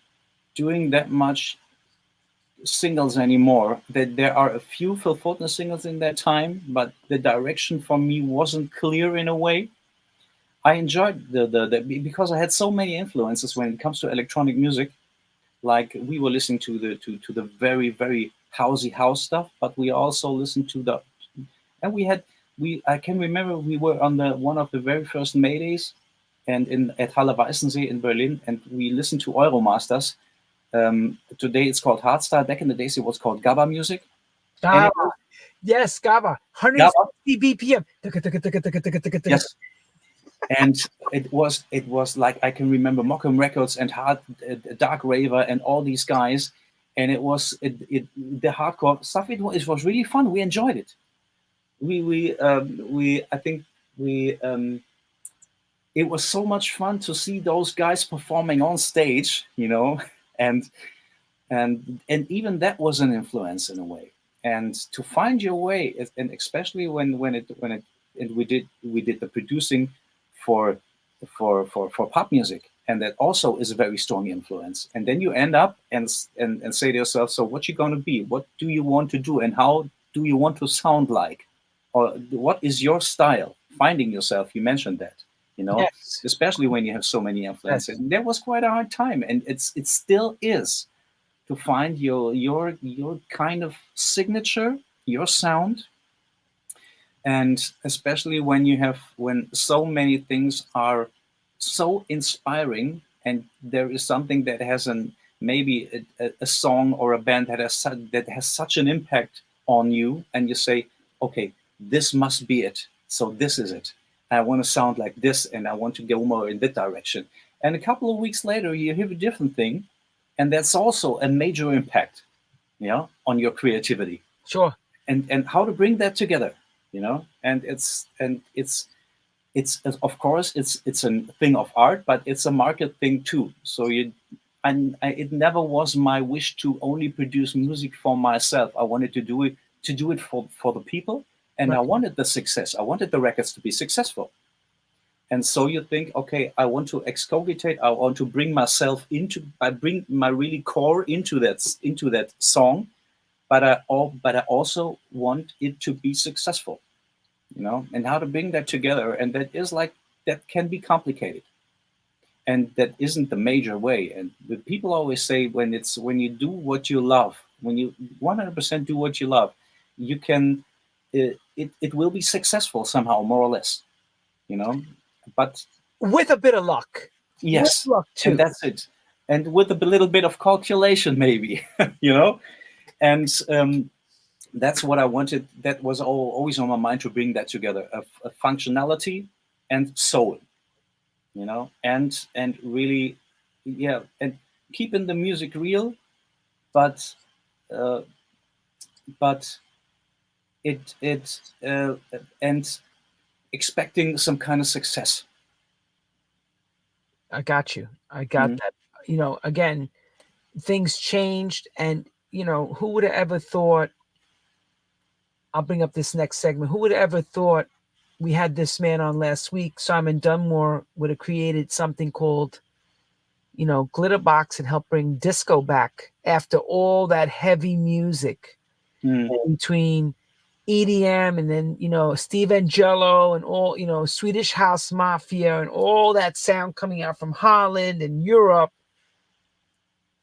doing that much singles anymore. That there are a few Phil Fuldner singles in that time, but the direction for me wasn't clear in a way. I enjoyed the because I had so many influences when it comes to electronic music. Like we were listening to the very very housey house stuff, but we also listened to the and we I can remember we were on the one of the very first Maydays and in at Halle Weißensee in Berlin, and we listened to Euromasters. Today it's called hardstyle. Back in the days it was called GABA music. GABA. Yes, GABA. 160 BPM. Yes. And it was like, I can remember Mockham Records and Dark Raver and all these guys, and it was the hardcore stuff. It was really fun. We enjoyed it. I think it was so much fun to see those guys performing on stage, you know, and even that was an influence in a way. And to find your way, and especially when we did the producing for pop music, and that also is a very strong influence. And then you end up and say to yourself, so what you going to be? What do you want to do? And how do you want to sound like? Or what is your style? Finding yourself, you mentioned that, you know, yes. Especially when you have so many influences. Yes. And that was quite a hard time, and it still is, to find your kind of signature, your sound. And especially when so many things are so inspiring, and there is something that has maybe a song or a band that has such an impact on you, and you say, okay, this must be it. So this is it. I want to sound like this, and I want to go more in that direction. And a couple of weeks later, you hear a different thing, and that's also a major impact, you know, on your creativity. Sure. And how to bring that together, you know. And it's of course it's a thing of art, but it's a market thing too. So it never was my wish to only produce music for myself. I wanted to do it for the people, and right. I wanted the success. I wanted the records to be successful. And so you think, okay, I want to excogitate. I want to bring myself I bring my really core into that song, but I also want it to be successful, you know. And how to bring that together, and that can be complicated, and that isn't the major way. And the people always say, when you do what you love, when you 100% do what you love, you can it will be successful somehow, more or less, you know. But with a bit of luck. Yes, with luck too. And that's it. And with a little bit of calculation, maybe, you know. And that's what I wanted. That was always on my mind, to bring that together, a functionality and soul, you know, and really, yeah, and keeping the music real, but it and expecting some kind of success. I got you. I got that. You know, again, things changed, and you know, who would have ever thought? I'll bring up this next segment. Who would have ever thought we had this man on last week? Simon Dunmore would have created something called, you know, GLITTERBOX, and help bring disco back after all that heavy music between EDM and then, you know, Steve Angello and all, you know, Swedish House Mafia and all that sound coming out from Holland and Europe.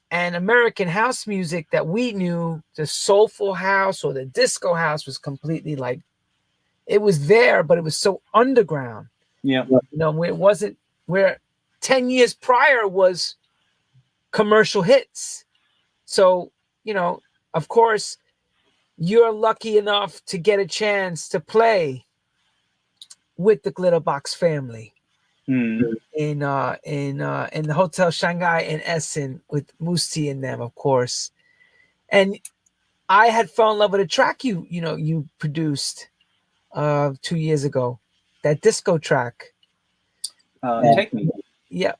And American house music that we knew, the soulful house or the disco house, was completely like, it was there, but it was so underground. Yeah. You know, where it wasn't, where 10 years prior was commercial hits. So, you know, of course, you're lucky enough to get a chance to play with the Glitterbox family Mm. in the Hotel Shanghai in Essen with MOUSSE T in them, of course. And I had fallen in love with a track you produced 2 years ago, that disco track. Take Me. Yeah,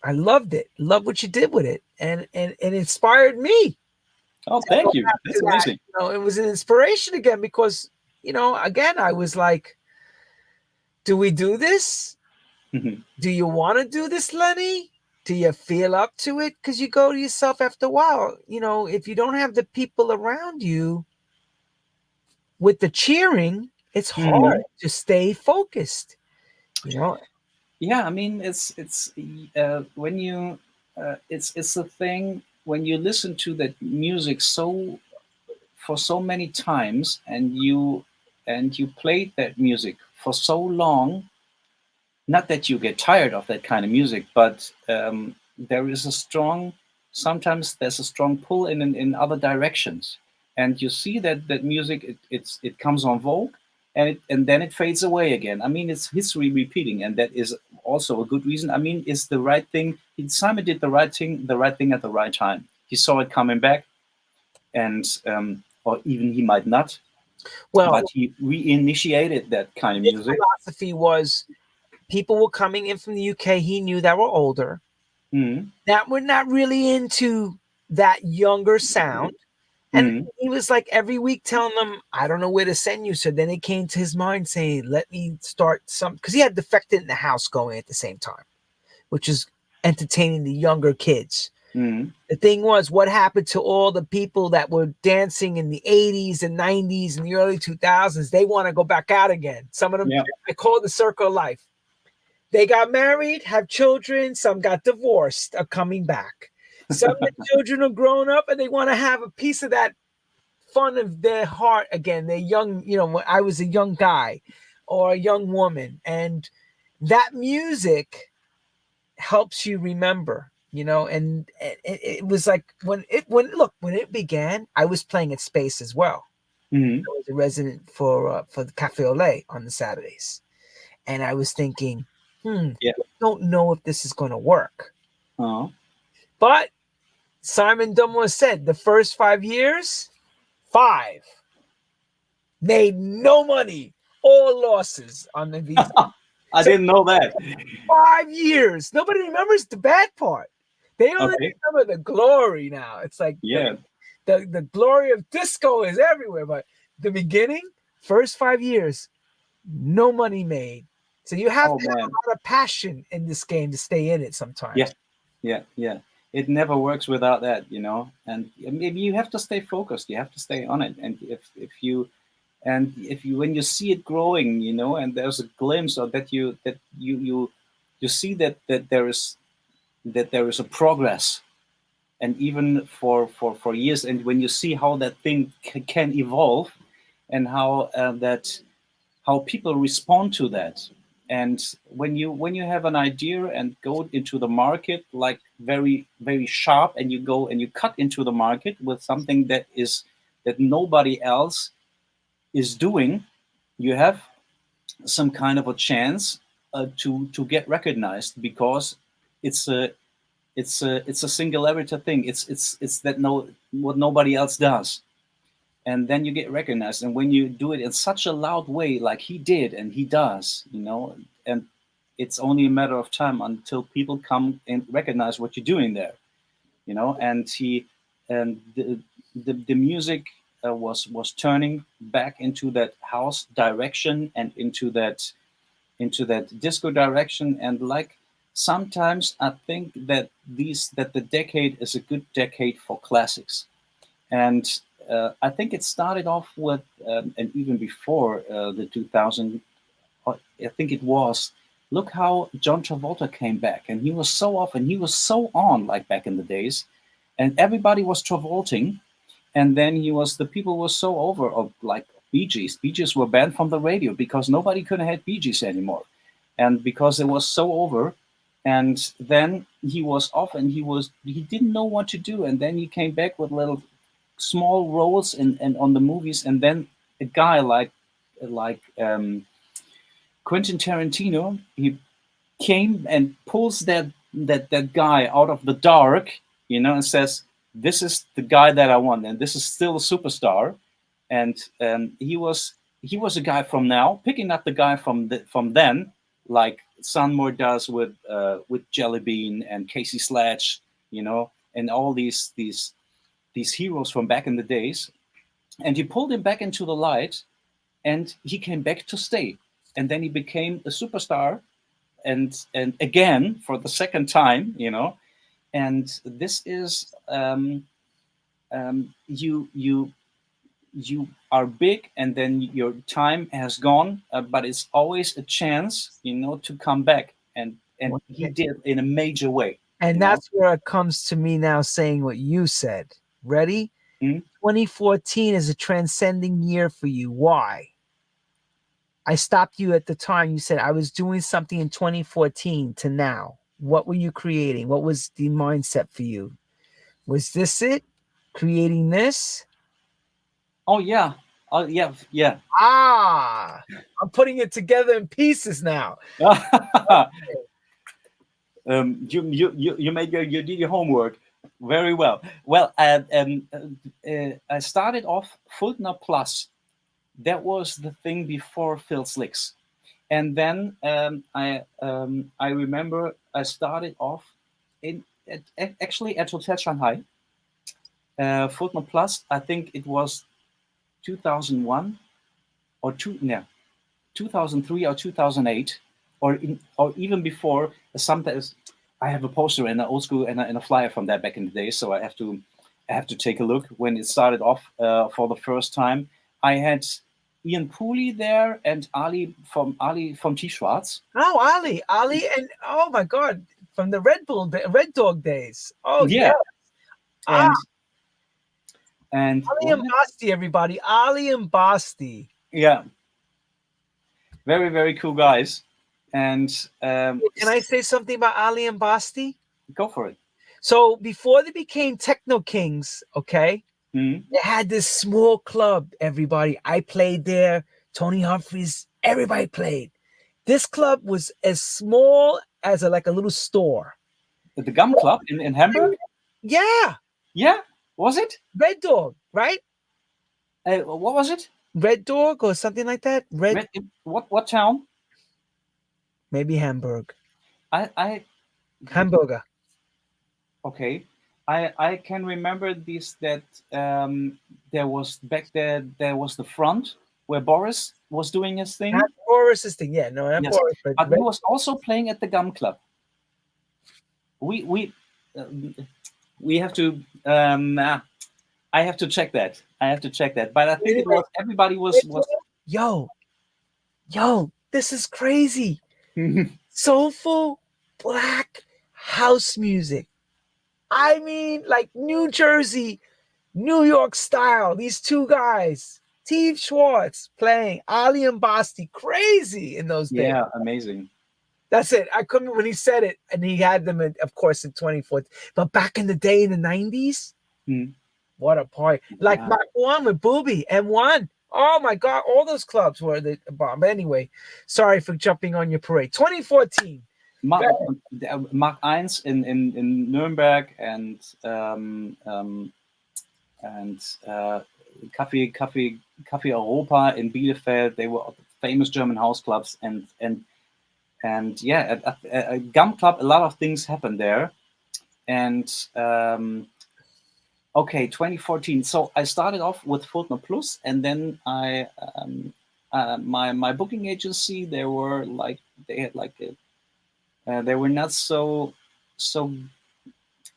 I loved it. Love what you did with it, and it inspired me. Oh, thank you. That's amazing. It was an inspiration again because again I was like, do we do this? Mhm. Do you want to do this, Lenny? Do you feel up to it? Because you go to yourself after a while, if you don't have the people around you with the cheering, it's hard to stay focused. Yeah, I mean, it's when you it's the thing when you listen to that music for so many times, and you played that music for so long. Not that you get tired of that kind of music, but there is sometimes there's a strong pull in other directions, and you see that music, it comes on vogue, and then it fades away again. I mean, it's history repeating, and that is also a good reason. I mean, it's the right thing. Simon did the right thing at the right time. He saw it coming back, and or even he might not, but he reinitiated that kind of music. His philosophy was, people were coming in from the UK. He knew that were older, that were not really into that younger sound. And he was like every week telling them, I don't know where to send you. So then it came to his mind saying, let me start some, because he had Defected in the House going at the same time, which is entertaining the younger kids. The thing was, what happened to all the people that were dancing in the 80s and 90s and the early 2000s? They want to go back out again. Some of them, I call it the circle of life. They got married, have children. Some got divorced, are coming back. Some of the children are grown up and they want to have a piece of that fun of their heart again. They're young, when I was a young guy or a young woman. And that music helps you remember, and it was like when it began, I was playing at Space as well. I was a resident for the Cafe Olé on the Saturdays. And I was thinking, I don't know if this is going to work. But Simon Dunmore said the first 5 years, made no money, all losses on the visa. I didn't know that. 5 years. Nobody remembers the bad part. They only remember the glory now. It's like the glory of disco is everywhere. But the beginning, first 5 years, no money made. So you have to have a lot of passion in this game to stay in it sometimes. Yeah. It never works without that, and maybe you have to stay focused. You have to stay on it. And if you when you see it growing, and there's a glimpse of that, you see that there is a progress, and even for years, and when you see how that thing can evolve, and how people respond to that. And when you have an idea and go into the market like very, very sharp, and you go and you cut into the market with something that nobody else is doing, you have some kind of a chance to get recognized, because it's a singularity thing. It's that what nobody else does. And then you get recognized. And when you do it in such a loud way, like he did and he does, and it's only a matter of time until people come and recognize what you're doing there, and the music was turning back into that house direction and into that disco direction. And like, sometimes I think that the decade is a good decade for classics. And I think it started off with, and even before the 2000, I think it was, look how John Travolta came back, and he was so off and he was so on, like back in the days, and everybody was Travolting. And then the people were so over, of like Bee Gees. Bee Gees were banned from the radio because nobody could have Bee Gees anymore. And because it was so over, and then he was off, and he didn't know what to do. And then he came back with little small roles and on the movies. And then a guy like Quentin Tarantino, he came and pulls that guy out of the dark, and says, "This is the guy that I want, and this is still a superstar." And he was a guy from now, picking up the guy from then, like Sunmore does with Jelly Bean and Casey Sledge, and all these heroes from back in the days, and he pulled him back into the light, and he came back to stay, and then he became a superstar, and again for the second time, and this is you are big, and then your time has gone, but it's always a chance, to come back, and he did in a major way. And that's where it comes to me now saying what you said. Ready? 2014 is a transcending year for you. Why? I stopped you at the time. You said I was doing something in 2014 to now. What were you creating? What was the mindset for you? Was this it? Creating this? Oh, yeah. Yeah. Ah, I'm putting it together in pieces now. You made you did your homework very well. Well, I started off Fuldner Plus. That was the thing before Phil Slicks, and then I remember I started off actually at Hotel Shanghai. Fuldner Plus, I think it was 2001 or 2003 or 2008, or even before. Sometimes I have a poster and an old school and a flyer from that back in the day, so I have to take a look when it started off for the first time. I had Ian Pooley there and Ali from T Schwarz. Oh, Ali, and oh my God, from the Red Dog days. Oh yeah. And Ali and Basti, everybody. Ali and Basti. Yeah. Very, very cool guys. And can I say something about Ali and Basti? Go for it. So before they became Techno Kings, okay, they had this small club, everybody. I played there. Tony Humphries, everybody played. This club was as small as a little store. The Gum Club in Hamburg? Yeah. Yeah? Was it? Red Dog, right? What was it? Red Dog or something like that? What town? Maybe Hamburg. Hamburger. Okay. I can remember this, that there was back there was the front where Boris was doing his thing. Not Boris's thing, yeah, no, not yes. Boris. But he was also playing at the Gum Club. We have to. I have to check that. But I think it was everybody was. Yo, this is crazy. Soulful black house music. I mean, like New Jersey, New York style. These two guys, Steve Schwartz playing Ali and Basti, crazy in those days. Yeah, amazing. That's it. I couldn't when he said it, and he had them, of course, in 2014. But back in the day, in the 90s, what a party! Like Mach 1 with Booby, M1. Oh my God, all those clubs were the bomb. But anyway, sorry for jumping on your parade. 2014. Mach 1 in Nuremberg and Café Europa in Bielefeld. They were famous German house clubs, and yeah, at Gum Club, a lot of things happened there. And okay, 2014. So I started off with Fuldner Plus, and then I my booking agency, they were not so.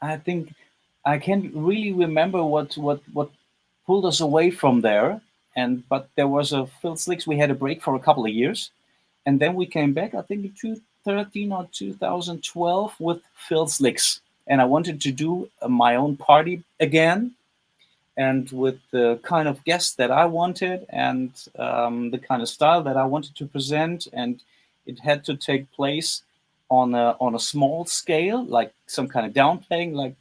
I think I can't really remember what pulled us away from there. But there was a Phil Slicks. We had a break for a couple of years, and then we came back. I think in 2013 or 2012 with Phil Slicks, and I wanted to do my own party again, and with the kind of guests that I wanted, and the kind of style that I wanted to present, and it had to take place on a small scale, like some kind of downplaying, like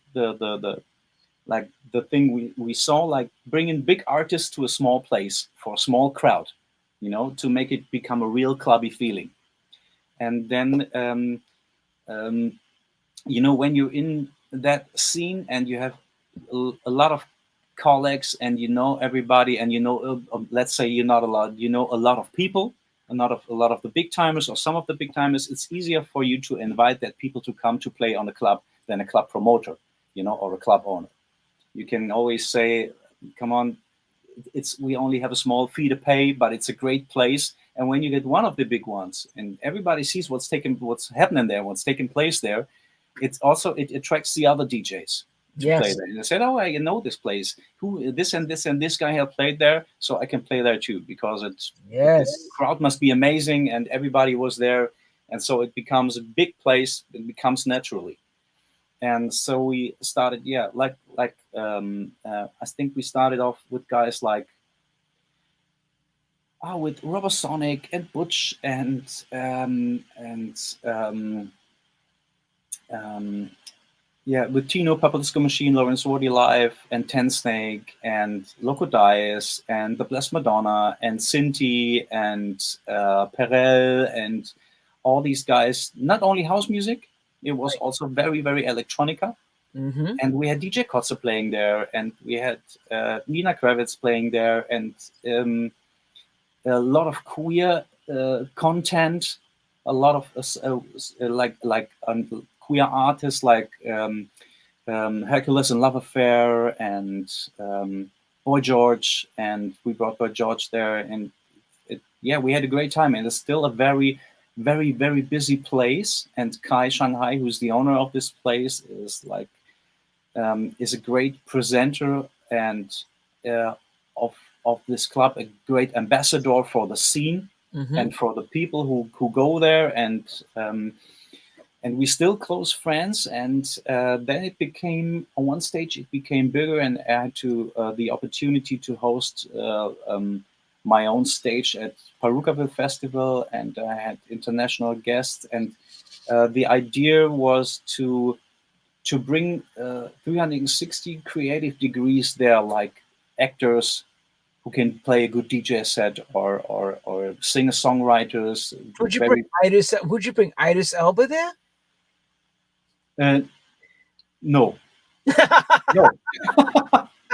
the thing we saw, like bringing big artists to a small place for a small crowd, you know, to make it become a real clubby feeling. And then, you know, when you're in that scene and you have a lot of colleagues and you know everybody, and you know, let's say you're not allowed, you know, a lot of people, a lot of the big timers or some of the big timers, it's easier for you to invite that people to come to play on a club than a club promoter, you know, or a club owner. You can always say, come on, we only have a small fee to pay, but it's a great place. And when you get one of the big ones and everybody sees what's happening there, what's taking place there, it attracts the other DJs to play there. And they said, oh, I know this place. This and this guy have played there, so I can play there too, because the crowd must be amazing and everybody was there. And so it becomes a big place. It becomes naturally. And so we started, I think we started off with guys like, with Rubber Sonic and Butch and with Tino, Papa Disco Machine, Lawrence Wardy Live, and Ten Snake, and Loco Dice, and The Blessed Madonna, and Cinti, and Perel, and all these guys. Not only house music, it was also very, very electronica. Mm-hmm. And we had DJ Kotze playing there, and we had Nina Kravitz playing there, and a lot of queer content, a lot of queer artists like Hercules and Love Affair and Boy George, and we brought Boy George there, and we had a great time. And it's still a very, very, very busy place. And Kai Shanghai, who's the owner of this place, is a great presenter and of this club, a great ambassador for the scene. Mm-hmm. And for the people who go there, and we still close friends. And then it became, on one stage, it became bigger, and I had the opportunity to host my own stage at Perukaville Festival, and I had international guests. And the idea was to bring 360 creative degrees there, like actors who can play a good DJ set, or singer-songwriters. Would you bring Idris Elba there? No. No.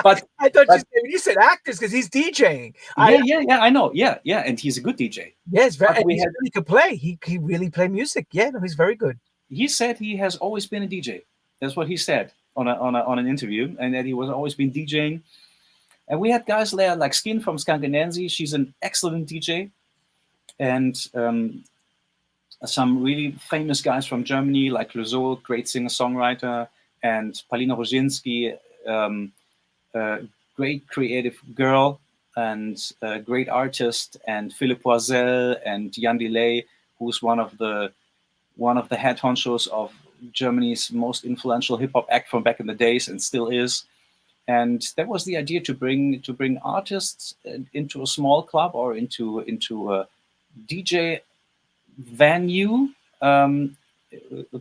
But I thought you said actors, because he's DJing. Yeah, I know. Yeah, and he's a good DJ. Yes, he really could play. He really play music. Yeah, no, he's very good. He said he has always been a DJ. That's what he said on an interview, and that he was always been DJing. And we had guys there like Skin from Skankenansi. She's an excellent DJ. And some really famous guys from Germany, like Clouseau, great singer-songwriter, and Paulina Roginski, great creative girl and great artist, and Philippe Poisel and Jan Delay, who's one of the head honchos of Germany's most influential hip-hop act from back in the days, and still is. And that was the idea, to bring artists into a small club or into a DJ venue,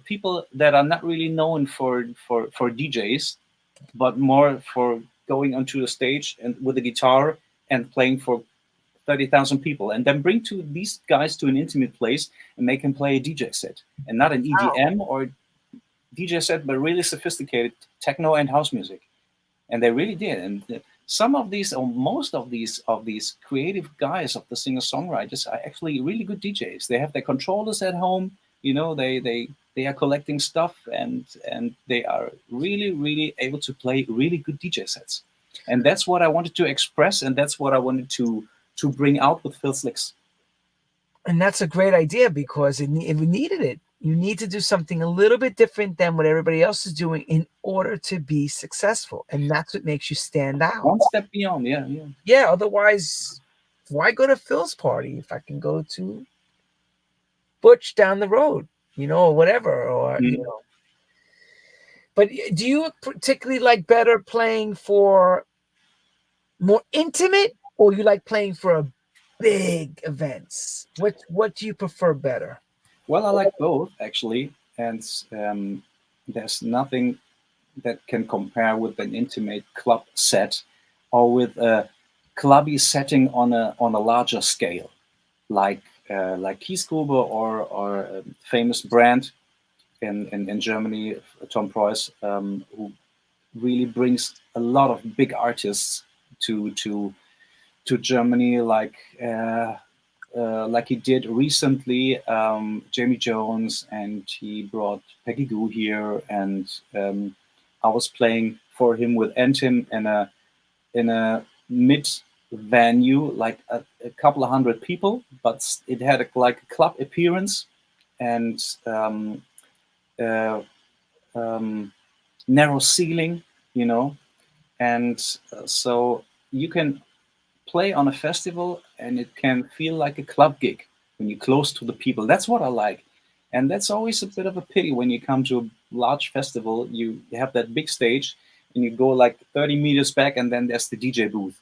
people that are not really known for DJs, but more for going onto a stage and with a guitar and playing for 30,000 people, and then bring these guys to an intimate place and make them play a DJ set, and not an EDM or DJ set, but really sophisticated techno and house music. And they really did. And some of these, or most of these creative guys, of the singer-songwriters, are actually really good DJs. They have their controllers at home. You know, they are collecting stuff, and they are really, really able to play really good DJ sets. And that's what I wanted to express, and that's what I wanted to bring out with Phil Slicks. And that's a great idea, because we needed it. You need to do something a little bit different than what everybody else is doing in order to be successful. And that's what makes you stand out. One step beyond, yeah. Yeah, otherwise, why go to Phil's party if I can go to Butch down the road, or whatever, or, But do you particularly like better playing for more intimate, or you like playing for big events? What do you prefer better? Well, I like both, actually, and there's nothing that can compare with an intimate club set or with a clubby setting on a larger scale. like Kiesgrube or famous brand in Germany, Tom Preuss, who really brings a lot of big artists to Germany, like he did recently, Jamie Jones, and he brought Peggy Goo here, and I was playing for him with Entim in a mid venue, like a couple of hundred people, but it had like a club appearance, and narrow ceiling, you know, and so you can play on a festival and it can feel like a club gig when you're close to the people. That's what I like. And that's always a bit of a pity when you come to a large festival, you have that big stage and you go like 30 meters back and then there's the DJ booth.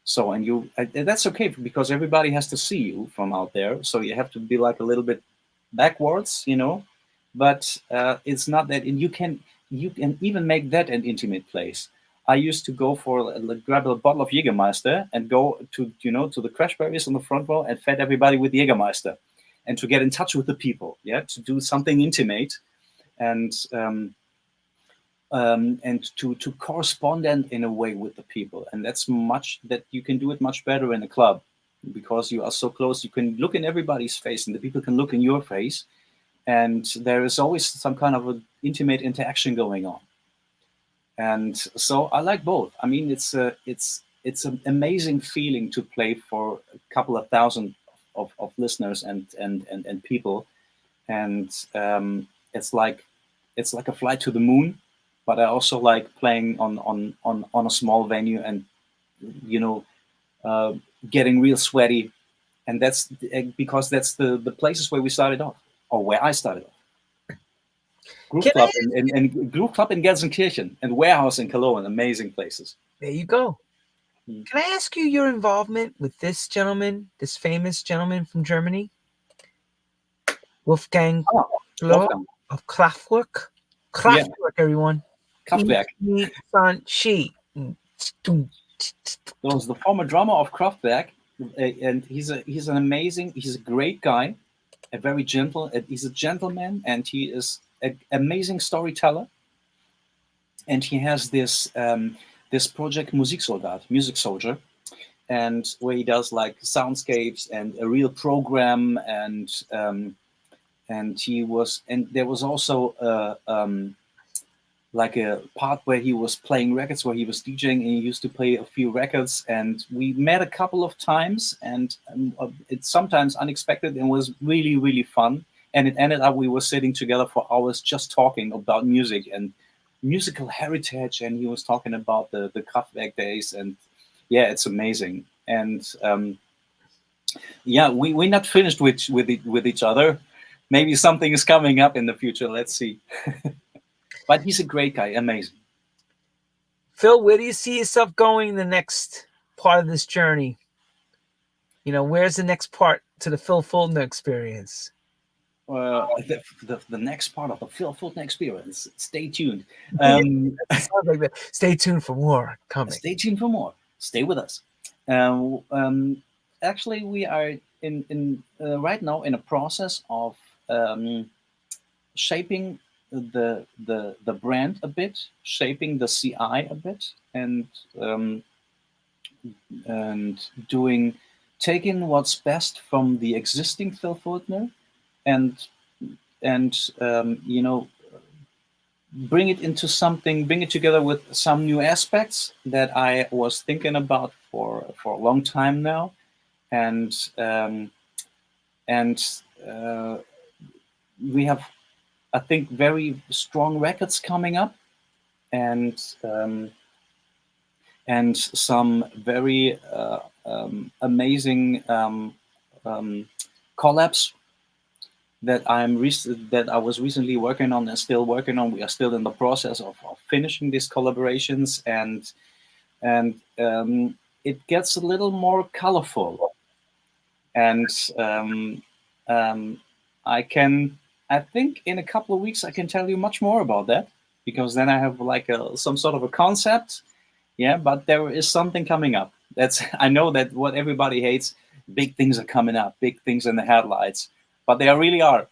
So, and that's okay because everybody has to see you from out there. So you have to be like a little bit backwards, you know, but it's not that, and you can even make that an intimate place. I used to go grab a bottle of Jägermeister and go to the crash barriers on the front row and fed everybody with Jägermeister, and to get in touch with the people, to do something intimate, and to correspond in a way with the people. And that's that you can do it much better in a club because you are so close. You can look in everybody's face and the people can look in your face, and there is always some kind of an intimate interaction going on. And so I like both. I mean, it's an amazing feeling to play for a couple of thousand of listeners and people, and it's like a flight to the moon. But I also like playing on a small venue and getting real sweaty, and that's because that's the places where we started off, or where I started off. Groove Club in Gelsenkirchen and Warehouse in Cologne, amazing places. There you go. Can I ask you your involvement with this gentleman, this famous gentleman from Germany, Wolfgang of Kraftwerk? Kraftwerk, everyone. Kraftwerk. Was the former drummer of Kraftwerk, and he's a great guy, a very gentle. He's a gentleman, and he is an amazing storyteller. And he has this project Music Soldier, and where he does like soundscapes and a real program, and there was also like a part where he was playing records, where he was DJing, and he used to play a few records, and we met a couple of times, and it's sometimes unexpected and was really, really fun. And it ended up we were sitting together for hours just talking about music and musical heritage, and he was talking about the Kraftwerk days, and yeah, it's amazing. And we're not finished with each other. Maybe something is coming up in the future. Let's see. But he's a great guy, amazing. Phil, where do you see yourself going in the next part of this journey? Where's the next part to the Phil Fuldner experience? The next part of the Phil Fuldner experience. Stay tuned. Stay tuned for more coming. Stay tuned for more. Stay with us. Actually, we are in right now in a process of shaping the brand a bit, shaping the CI a bit, and taking what's best from the existing Phil Fuldner, and bring it together with some new aspects that I was thinking about for a long time now, and we have, I think, very strong records coming up, and some very amazing collabs that I was recently working on and still working on. We are still in the process of finishing these collaborations, and it gets a little more colorful, and I think in a couple of weeks I can tell you much more about that, because then I have like some sort of a concept. Yeah, but there is something coming up. I know that what everybody hates, big things are coming up, big things in the headlights, but they really are.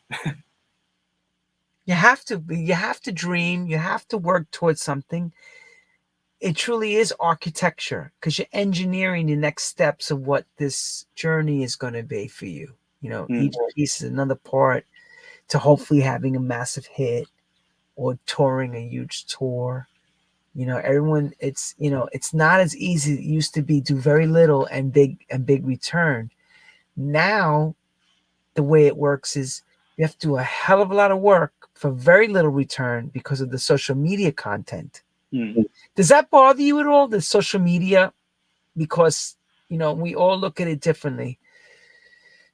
You have to dream, you have to work towards something. It truly is architecture, because you're engineering the next steps of what this journey is going to be for you. Each piece is another part to hopefully having a massive hit or touring a huge tour. Everyone, it's not as easy as it used to be. Do very little and big return. Now the way it works is you have to do a hell of a lot of work for very little return because of the social media content. Does that bother you at all, the social media? Because we all look at it differently.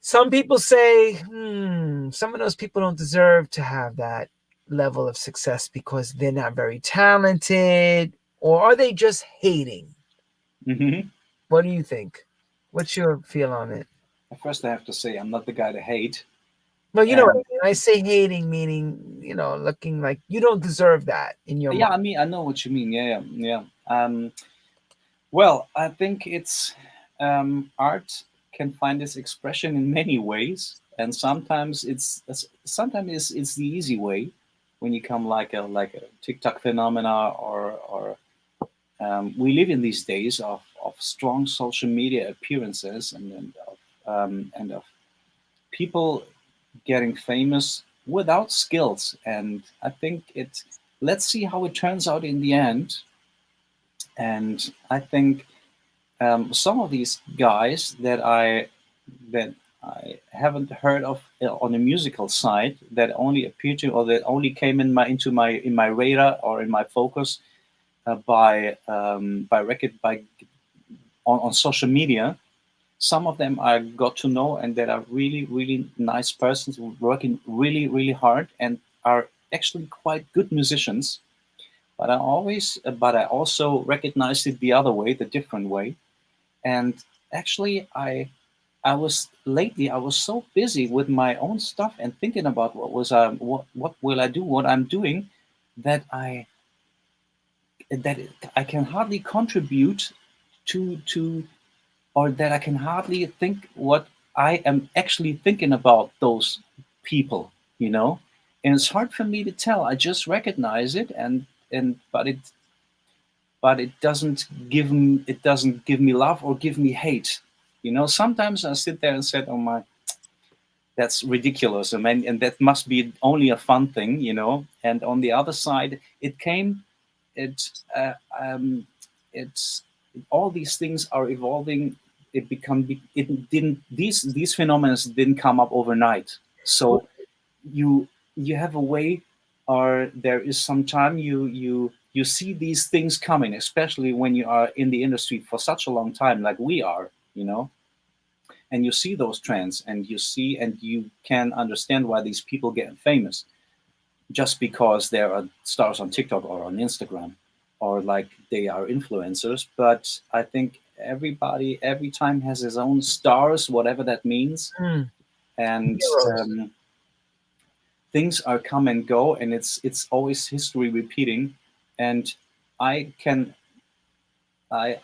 Some people say some of those people don't deserve to have that level of success because they're not very talented, or are they just hating? What do you think? What's your feel on it? First, I have to say I'm not the guy to hate. Well, what I mean. I say hating, meaning looking like you don't deserve that in your mind. I mean, I know what you mean. Yeah. Well, I think it's art can find its expression in many ways, and sometimes it's the easy way when you come like a TikTok phenomena, or we live in these days of strong social media appearances and of people getting famous without skills. And I think let's see how it turns out in the end. And I think some of these guys that I haven't heard of on the musical side, that only appear to, or that only came in my radar or in my focus by on social media. Some of them I got to know, and that are really, really nice persons working really, really hard and are actually quite good musicians. But I also recognized it the other way, the different way. And actually, I was so busy with my own stuff and thinking about what will I do, what I'm doing, that I can hardly contribute to or that I can hardly think what I am actually thinking about those people, and it's hard for me to tell. I just recognize it, but it doesn't give me love or give me hate. Sometimes I sit there and said, "Oh my, that's ridiculous," and that must be only a fun thing, And on the other side, it's all these things are evolving. These phenomena didn't come up overnight. So you have a way, or there is some time you see these things coming, especially when you are in the industry for such a long time, like we are, and you see those trends, and you can understand why these people get famous, just because there are stars on TikTok or on Instagram, or like they are influencers. But I think everybody every time has his own stars, whatever that means. And things are come and go, and it's always history repeating. And I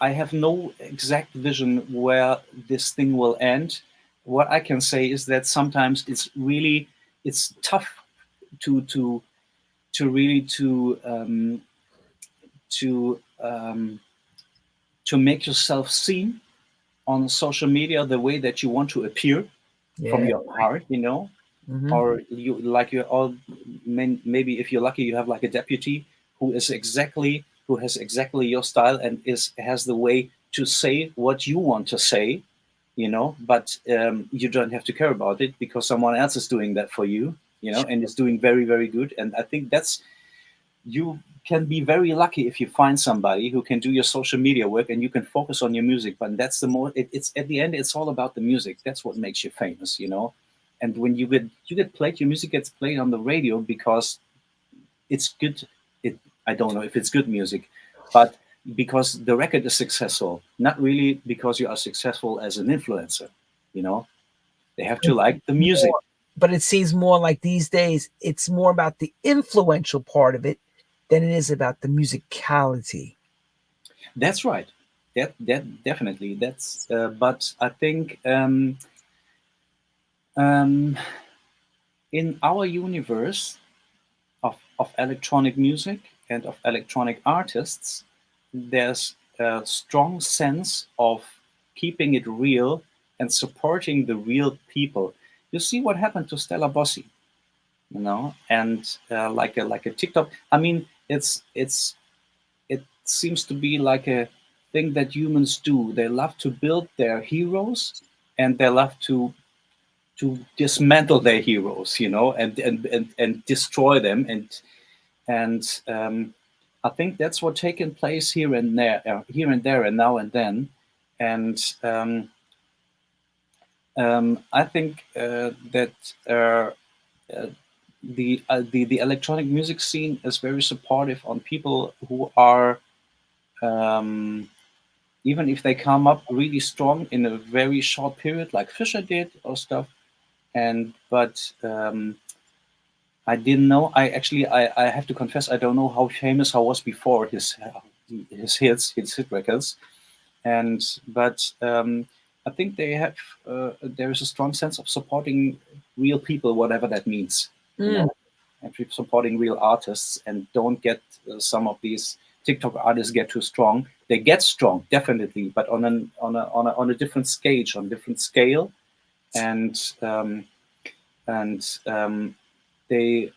have no exact vision where this thing will end. What I can say is that sometimes it's tough to make yourself seen on social media the way that you want to appear from your heart, or maybe if you're lucky, you have like a deputy who has exactly your style and has the way to say what you want to say, but you don't have to care about it because someone else is doing that for you, and is doing very, very good. And I think you can be very lucky if you find somebody who can do your social media work and you can focus on your music. But that's it's at the end, it's all about the music. That's what makes you famous, And when you get played, your music gets played on the radio because it's good. I don't know if it's good music, but because the record is successful, not really because you are successful as an influencer, They have to like the music. But it seems more like these days, it's more about the influential part of it than it is about the musicality. That's right. that definitely. That's but I think in our universe of electronic music and of electronic artists, there's a strong sense of keeping it real and supporting the real people. You see what happened to Stella Bossi, you know, and like a TikTok. I mean, it seems to be like a thing that humans do. They love to build their heroes, and they love to dismantle their heroes, you know, and destroy them. And I think that's what taken place here and there, and now and then. And I think that the electronic music scene is very supportive on people who are even if they come up really strong in a very short period, like Fisher did or stuff. And but I didn't know. I have to confess, I don't know how famous I was before his hit records. And but I think they have there is a strong sense of supporting real people, whatever that means, you know, and supporting real artists, and don't get some of these TikTok artists get too strong. They get strong, definitely, but on a different stage, on different scale, and and they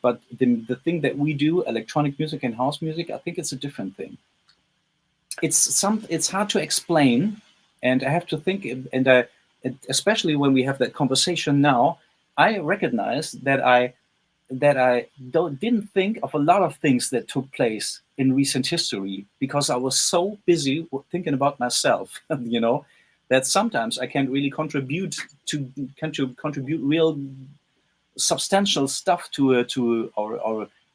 but the thing that we do, electronic music and house music, I think it's a different thing. It's hard to explain, and I have to think, and especially when we have that conversation now, I recognize that I didn't think of a lot of things that took place in recent history because I was so busy thinking about myself, you know, that sometimes I can't really contribute real substantial stuff to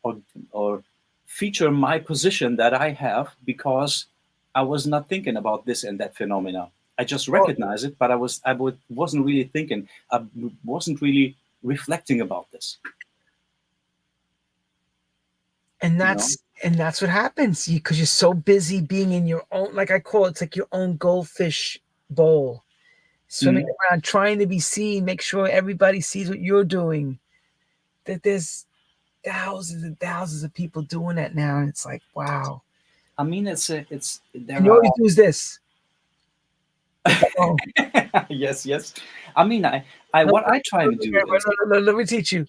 or feature my position that I have, because I was not thinking about this and that phenomena. I just recognize it, but wasn't really thinking. I wasn't really reflecting about this. And that's what happens because you're so busy being in your own, like I call it, it's like your own goldfish bowl, swimming around, trying to be seen, make sure everybody sees what you're doing. That there's thousands and thousands of people doing that now, and it's like, wow. I mean, and you always do this. Yes. I mean, what I try to do is, let me teach you.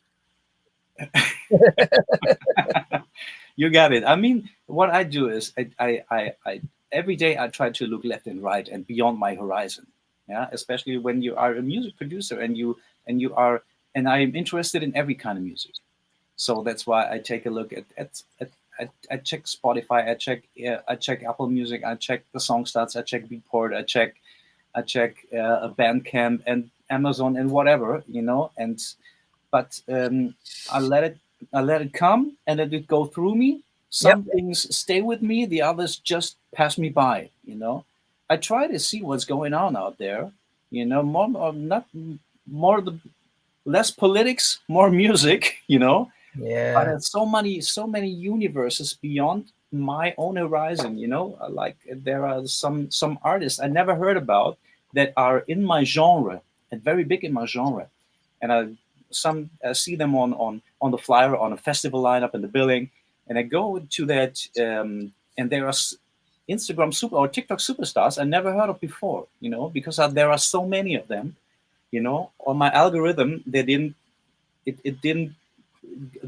You got it. I mean, what I do is I every day I try to look left and right and beyond my horizon. Yeah, especially when you are a music producer and I'm interested in every kind of music. So that's why I take a look at I check Spotify, I check Apple Music, I check the song starts, I check Beatport, I check Bandcamp and Amazon and whatever, you know. And but I let it come and let it go through me. Some things stay with me, the others just pass me by, you know. I try to see what's going on out there, you know, less politics, more music, you know. Yeah. But there's so many universes beyond my own horizon, you know. Like there are some artists I never heard about that are in my genre and very big in my genre, and I see them on the flyer on a festival lineup in the billing, and I go to that, and there are Instagram super or TikTok superstars I never heard of before, you know, because there are so many of them, you know. On my algorithm, it didn't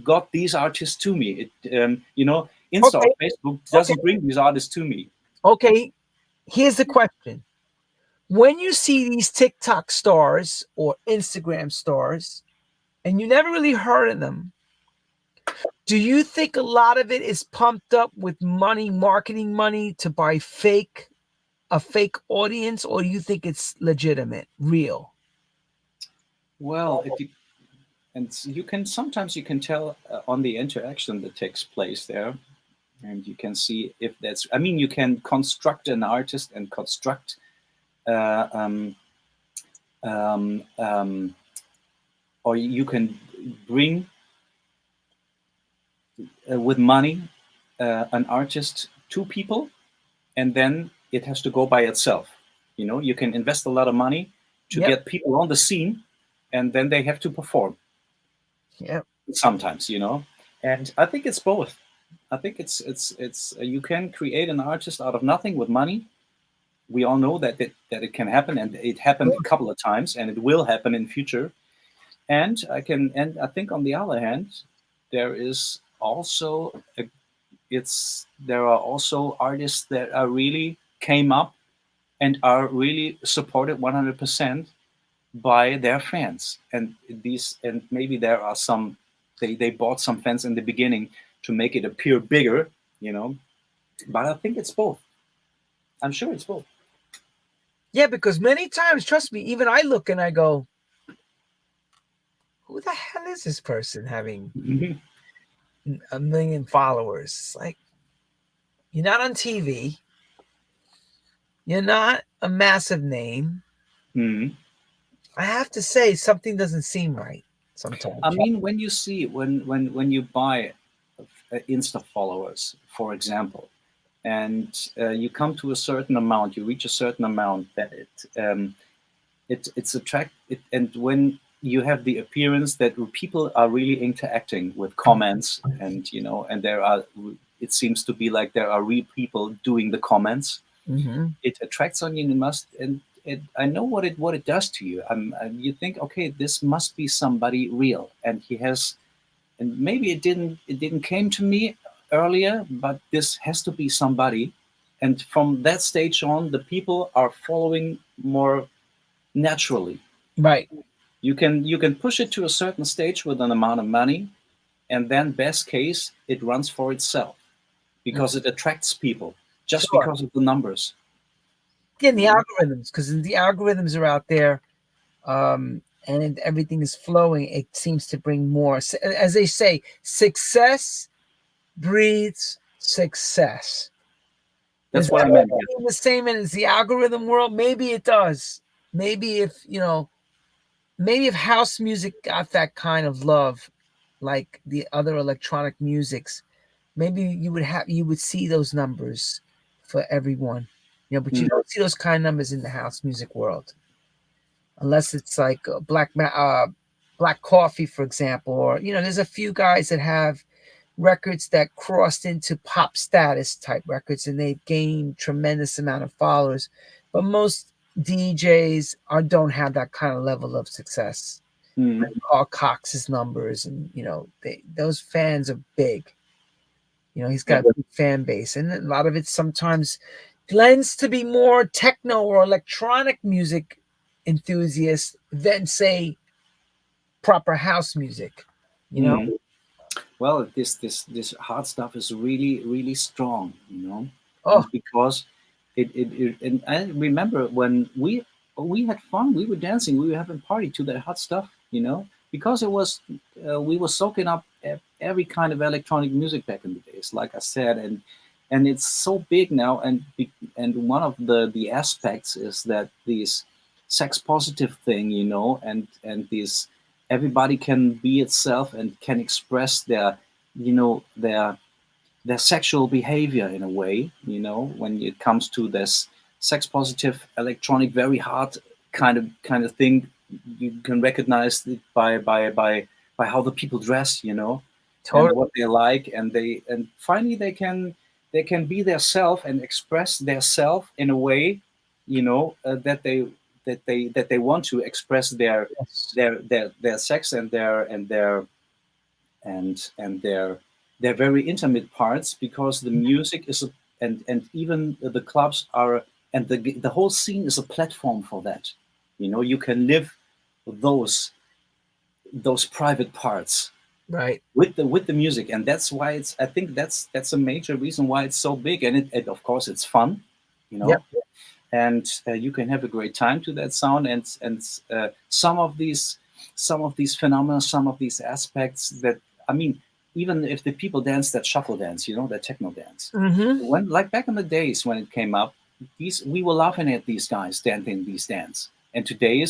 got these artists to me. It you know, Insta or Facebook doesn't bring these artists to me. Okay, here's the question. When you see these TikTok stars or Instagram stars, and you never really heard of them, do you think a lot of it is pumped up with money, marketing money to buy a fake audience, or do you think it's legitimate, real? Well, sometimes you can tell on the interaction that takes place there, and you can see if that's. I mean, you can construct an artist and construct. Or you can bring with money an artist to people, and then it has to go by itself. You know, you can invest a lot of money to get people on the scene, and then they have to perform. Yeah. Sometimes, you know, and I think it's both. I think it's you can create an artist out of nothing with money. We all know that it can happen, and it happened a couple of times, and it will happen in future. And I think on the other hand, there is also there are also artists that are really came up and are really supported 100% by their fans, and maybe there are some they bought some fans in the beginning to make it appear bigger, you know. But I think it's both. I'm sure it's both. Yeah, because many times, trust me, even I look and I go, who the hell is this person having a million followers? It's like, you're not on TV. You're not a massive name. Mm-hmm. I have to say, something doesn't seem right sometimes. I mean, when you see, when you buy Insta followers, for example, and you come to a certain amount, you reach a certain amount, that and when you have the appearance that people are really interacting with comments, and you know, and it seems to be like there are real people doing the comments. Mm-hmm. It attracts on you, and I know what it does to you. You think, okay, this must be somebody real, and and maybe it didn't came to me earlier, but this has to be somebody. And from that stage on, the people are following more naturally. Right. You can push it to a certain stage with an amount of money, and then best case, it runs for itself because it attracts people just because of the numbers. Again, the algorithms, because the algorithms are out there, and everything is flowing. It seems to bring more. As they say, success breeds success. That's Does what I that meant. mean the same as the algorithm world? Maybe it does. Maybe if if house music got that kind of love, like the other electronic musics, maybe you would see those numbers for everyone. But you don't see those kind of numbers in the house music world, unless it's like Black Coffee, for example, or there's a few guys that have records that crossed into pop status type records, and they've gained tremendous amount of followers. But most DJs don't have that kind of level of success. Like Carl Cox's numbers, and those fans are big. He's got a big fan base, and a lot of it sometimes lends to be more techno or electronic music enthusiasts than, say, proper house music. Well, this hard stuff is really, really strong, because and I remember when we had fun, we were dancing, we were having party to that hot stuff, because it was we were soaking up every kind of electronic music back in the days, like I said, and it's so big now, and one of the aspects is that these sex positive thing, and these everybody can be itself and can express their sexual behavior in a way, when it comes to this sex positive electronic, very hard kind of thing. You can recognize it by how the people dress, Totally. and what they like, and finally they can be their self and express their self in a way, that they want to express their sex and their very intimate parts, because the music is and even the clubs are, and the whole scene is a platform for that. You can live those private parts, right, with the music, and that's why I think that's a major reason why it's so big, and it of course it's fun, Yep. and you can have a great time to that sound, and some of these phenomena, some of these aspects that, I mean, even if the people dance that shuffle dance, that techno dance, when, like back in the days when it came up, we were laughing at these guys dancing these dance, and today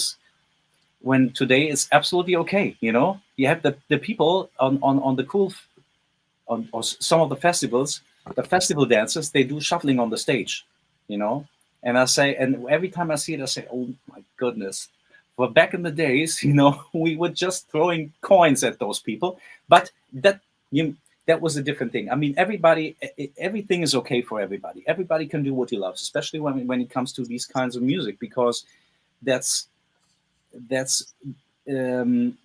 it's absolutely okay. You have the people on the cool on some of the festivals, the festival dancers, they do shuffling on the stage, you know. And I say, and every time I see it, I say, oh my goodness. Well, back in the days, you know, we were just throwing coins at those people, but that was a different thing. I mean, everything is okay for everybody. Everybody can do what he loves, especially when it comes to these kinds of music, because that's um,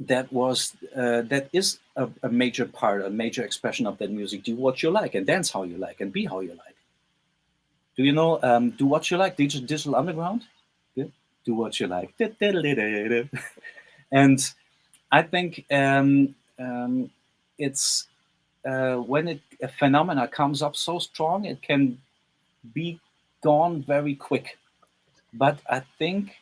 that is a major part, a major expression of that music. Do what you like and dance how you like and be how you like. Do you know? Do what you like. Digital Underground. Yeah. Do what you like. And I think it's when a phenomena comes up so strong, it can be gone very quick. But I think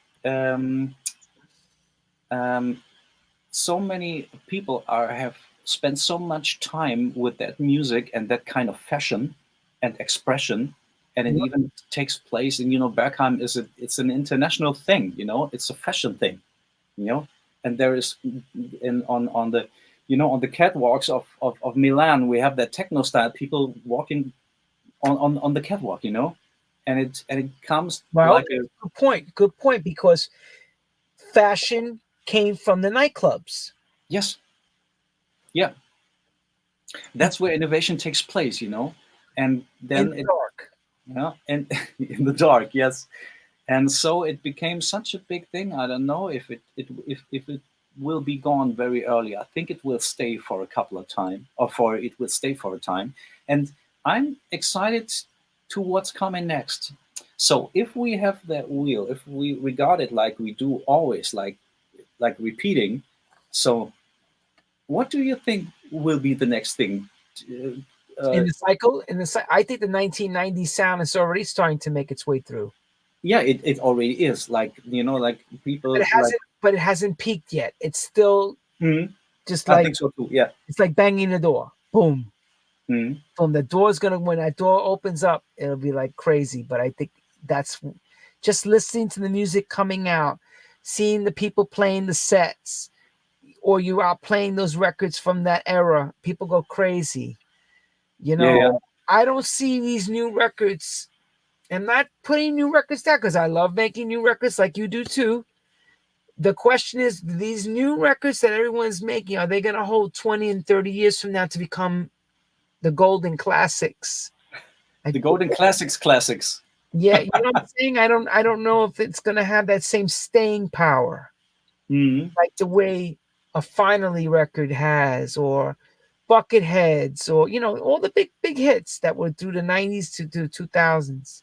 so many people have spent so much time with that music and that kind of fashion and expression, and it even takes place in, you know, Berghain it's an international thing, you know, it's a fashion thing, you know, and there is on the, you know, on the catwalks of Milan, we have that techno style people walking on the catwalk, you know, and it comes like a good point, because fashion came from the nightclubs. Yes. Yeah. That's where innovation takes place, you know, and then in the dark. Yeah, and in the dark, yes. And so it became such a big thing. I don't know if it will be gone very early. I think it will stay for a couple of time, or it will stay for a time. And I'm excited to what's coming next. So if we have that wheel, if we regard it like we do always, like repeating, so what do you think will be the next thing? In the cycle, I think the 1990s sound is already starting to make its way through. Yeah, it already is. Like, you know, like people. But it hasn't peaked yet. It's still just I like, think so too. Yeah, it's like banging the door. Boom. Boom. The door's gonna, when that door opens up, it'll be like crazy. But I think that's just listening to the music coming out, seeing the people playing the sets, or you are playing those records from that era. People go crazy. You know, I don't see these new records. I'm not putting new records down because I love making new records like you do too. The question is, these new records that everyone's making, are they going to hold 20 and 30 years from now to become the golden classics? The golden classics. Yeah, you know what I'm saying? I don't know if it's going to have that same staying power, like the way a Finally record has, or Bucketheads, or, you know, all the big hits that were through the 90s to the 2000s.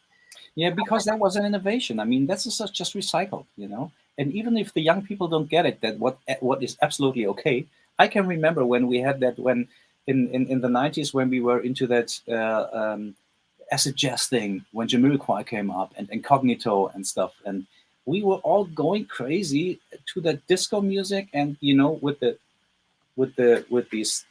Yeah, because that was an innovation. I mean, that's just recycled, you know. And even if the young people don't get it, that what is absolutely okay. I can remember when we had that, when in the 90s, when we were into that acid jazz thing, when Jamiroquai came up and Incognito and stuff, and we were all going crazy to that disco music, and, you know, with these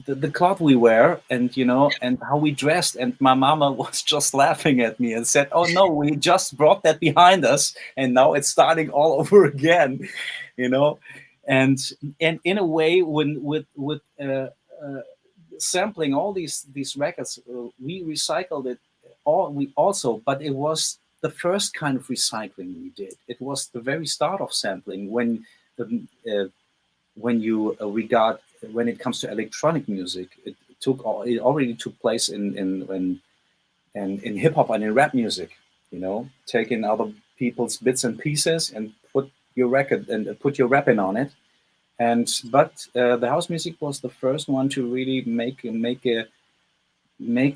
the cloth we wear, and, you know, and how we dressed, and my mama was just laughing at me and said, "Oh no, we just brought that behind us, and now it's starting all over again," you know. And in a way, when with sampling all these records, we recycled it all. We also, but it was the first kind of recycling we did. It was the very start of sampling, when you regard, when it comes to electronic music, it already took place in hip hop and in rap music, you know, taking other people's bits and pieces and put your record and put your rapping on it. But the house music was the first one to really make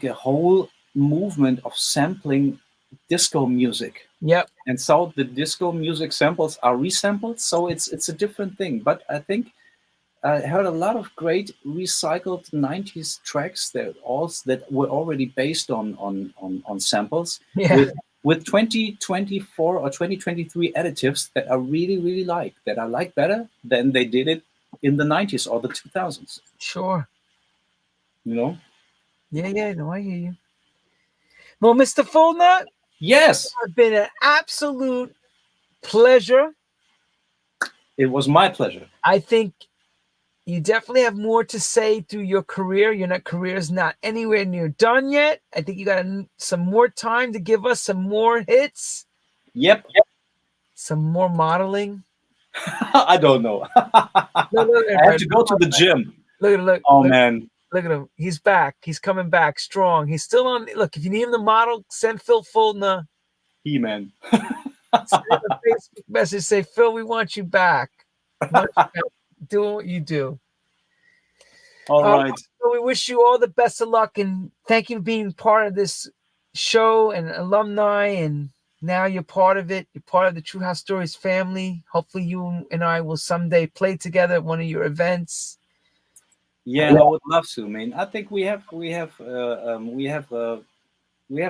a whole movement of sampling disco music. Yep. And so the disco music samples are resampled, so it's a different thing. But I think I heard a lot of great recycled 90s tracks that were already based on samples, with 2024 or 2023 additives that I really like, that I like better than they did it in the 90s or the 2000s. Sure. You know? Yeah, no, I hear you. Well, Mr. Fuldner, yes, it's been an absolute pleasure. It was my pleasure. I think You definitely have more to say through your career. Your career is not anywhere near done yet. I think you got some more time to give us some more hits. Yep. Some more modeling. I don't know. I have to go to the gym. Look. Oh, man. Look at him. He's back. He's coming back strong. He's still on. Look, if you need him to model, send Phil Fuldner. Man. Send him a Facebook message. Say, Phil, we want you back. Doing what you do. All right. So we wish you all the best of luck, and thank you for being part of this show and alumni, and now you're part of it. You're part of the True House Stories family. Hopefully you and I will someday play together at one of your events. Yeah, I would love to, man. I think we have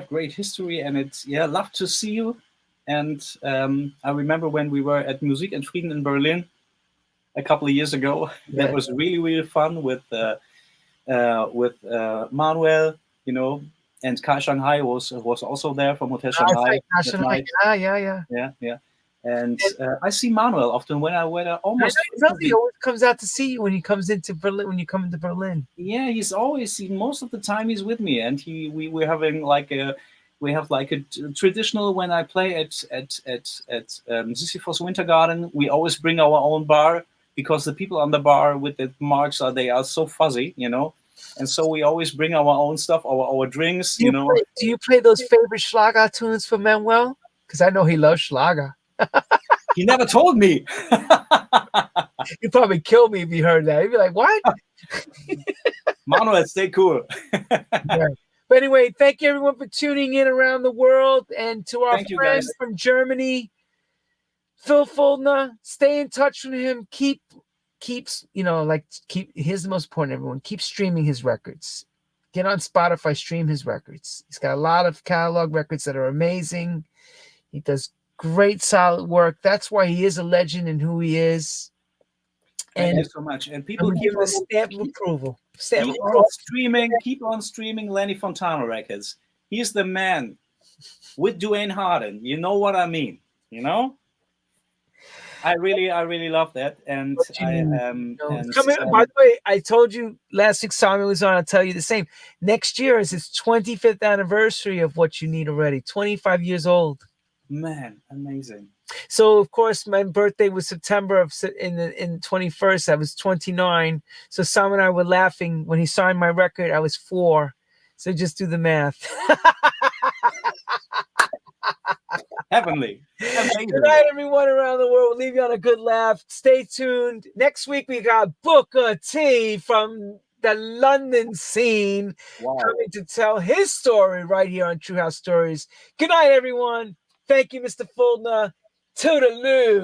great history, and it's love to see you. And I remember when we were at Musik and Frieden in Berlin a couple of years ago. Yeah. That was really fun with Manuel, and Kai Shanghai was also there from Hotel Shanghai. Yeah. And I see Manuel often when I almost. He always comes out to see you when he comes into Berlin. When you come into Berlin. Yeah, most of the time he's with me, and we're having like a traditional when I play at Sisyphos Winter Garden. We always bring our own bar, because the people on the bar with the marks are so fuzzy, and so we always bring our own stuff, our drinks. Do you play those favorite Schlager tunes for Manuel? Because I know he loves Schlager. He never told me. He'd probably kill me if he heard that. He'd be like, "What?" Manuel, stay cool. Yeah. But anyway, thank you everyone for tuning in around the world, and to our friends from Germany, Phil Fuldner. Stay in touch with him. Here's the most important, everyone. Keep streaming his records. Get on Spotify, stream his records. He's got a lot of catalog records that are amazing. He does great, solid work. That's why he is a legend in who he is. Thank you so much. And people give a stamp of approval. Keep on streaming Lenny Fontana records. He's the man with Duane Harden. You know what I mean? I really love that. And by the way, I told you last week Simon was on. I'll tell you the same. Next year is his 25th anniversary of What You Need Already. 25 years old. Man, amazing. So of course my birthday was September in 21st. I was 29. So Simon and I were laughing when he signed my record. I was 4. So just do the math. Heavenly. Amazing. Good night, everyone around the world. We'll leave you on a good laugh. Stay tuned. Next week we got Booker T from the London scene coming to tell his story right here on True House Stories. Good night, everyone. Thank you, Mr. Fuldner. Toodaloo.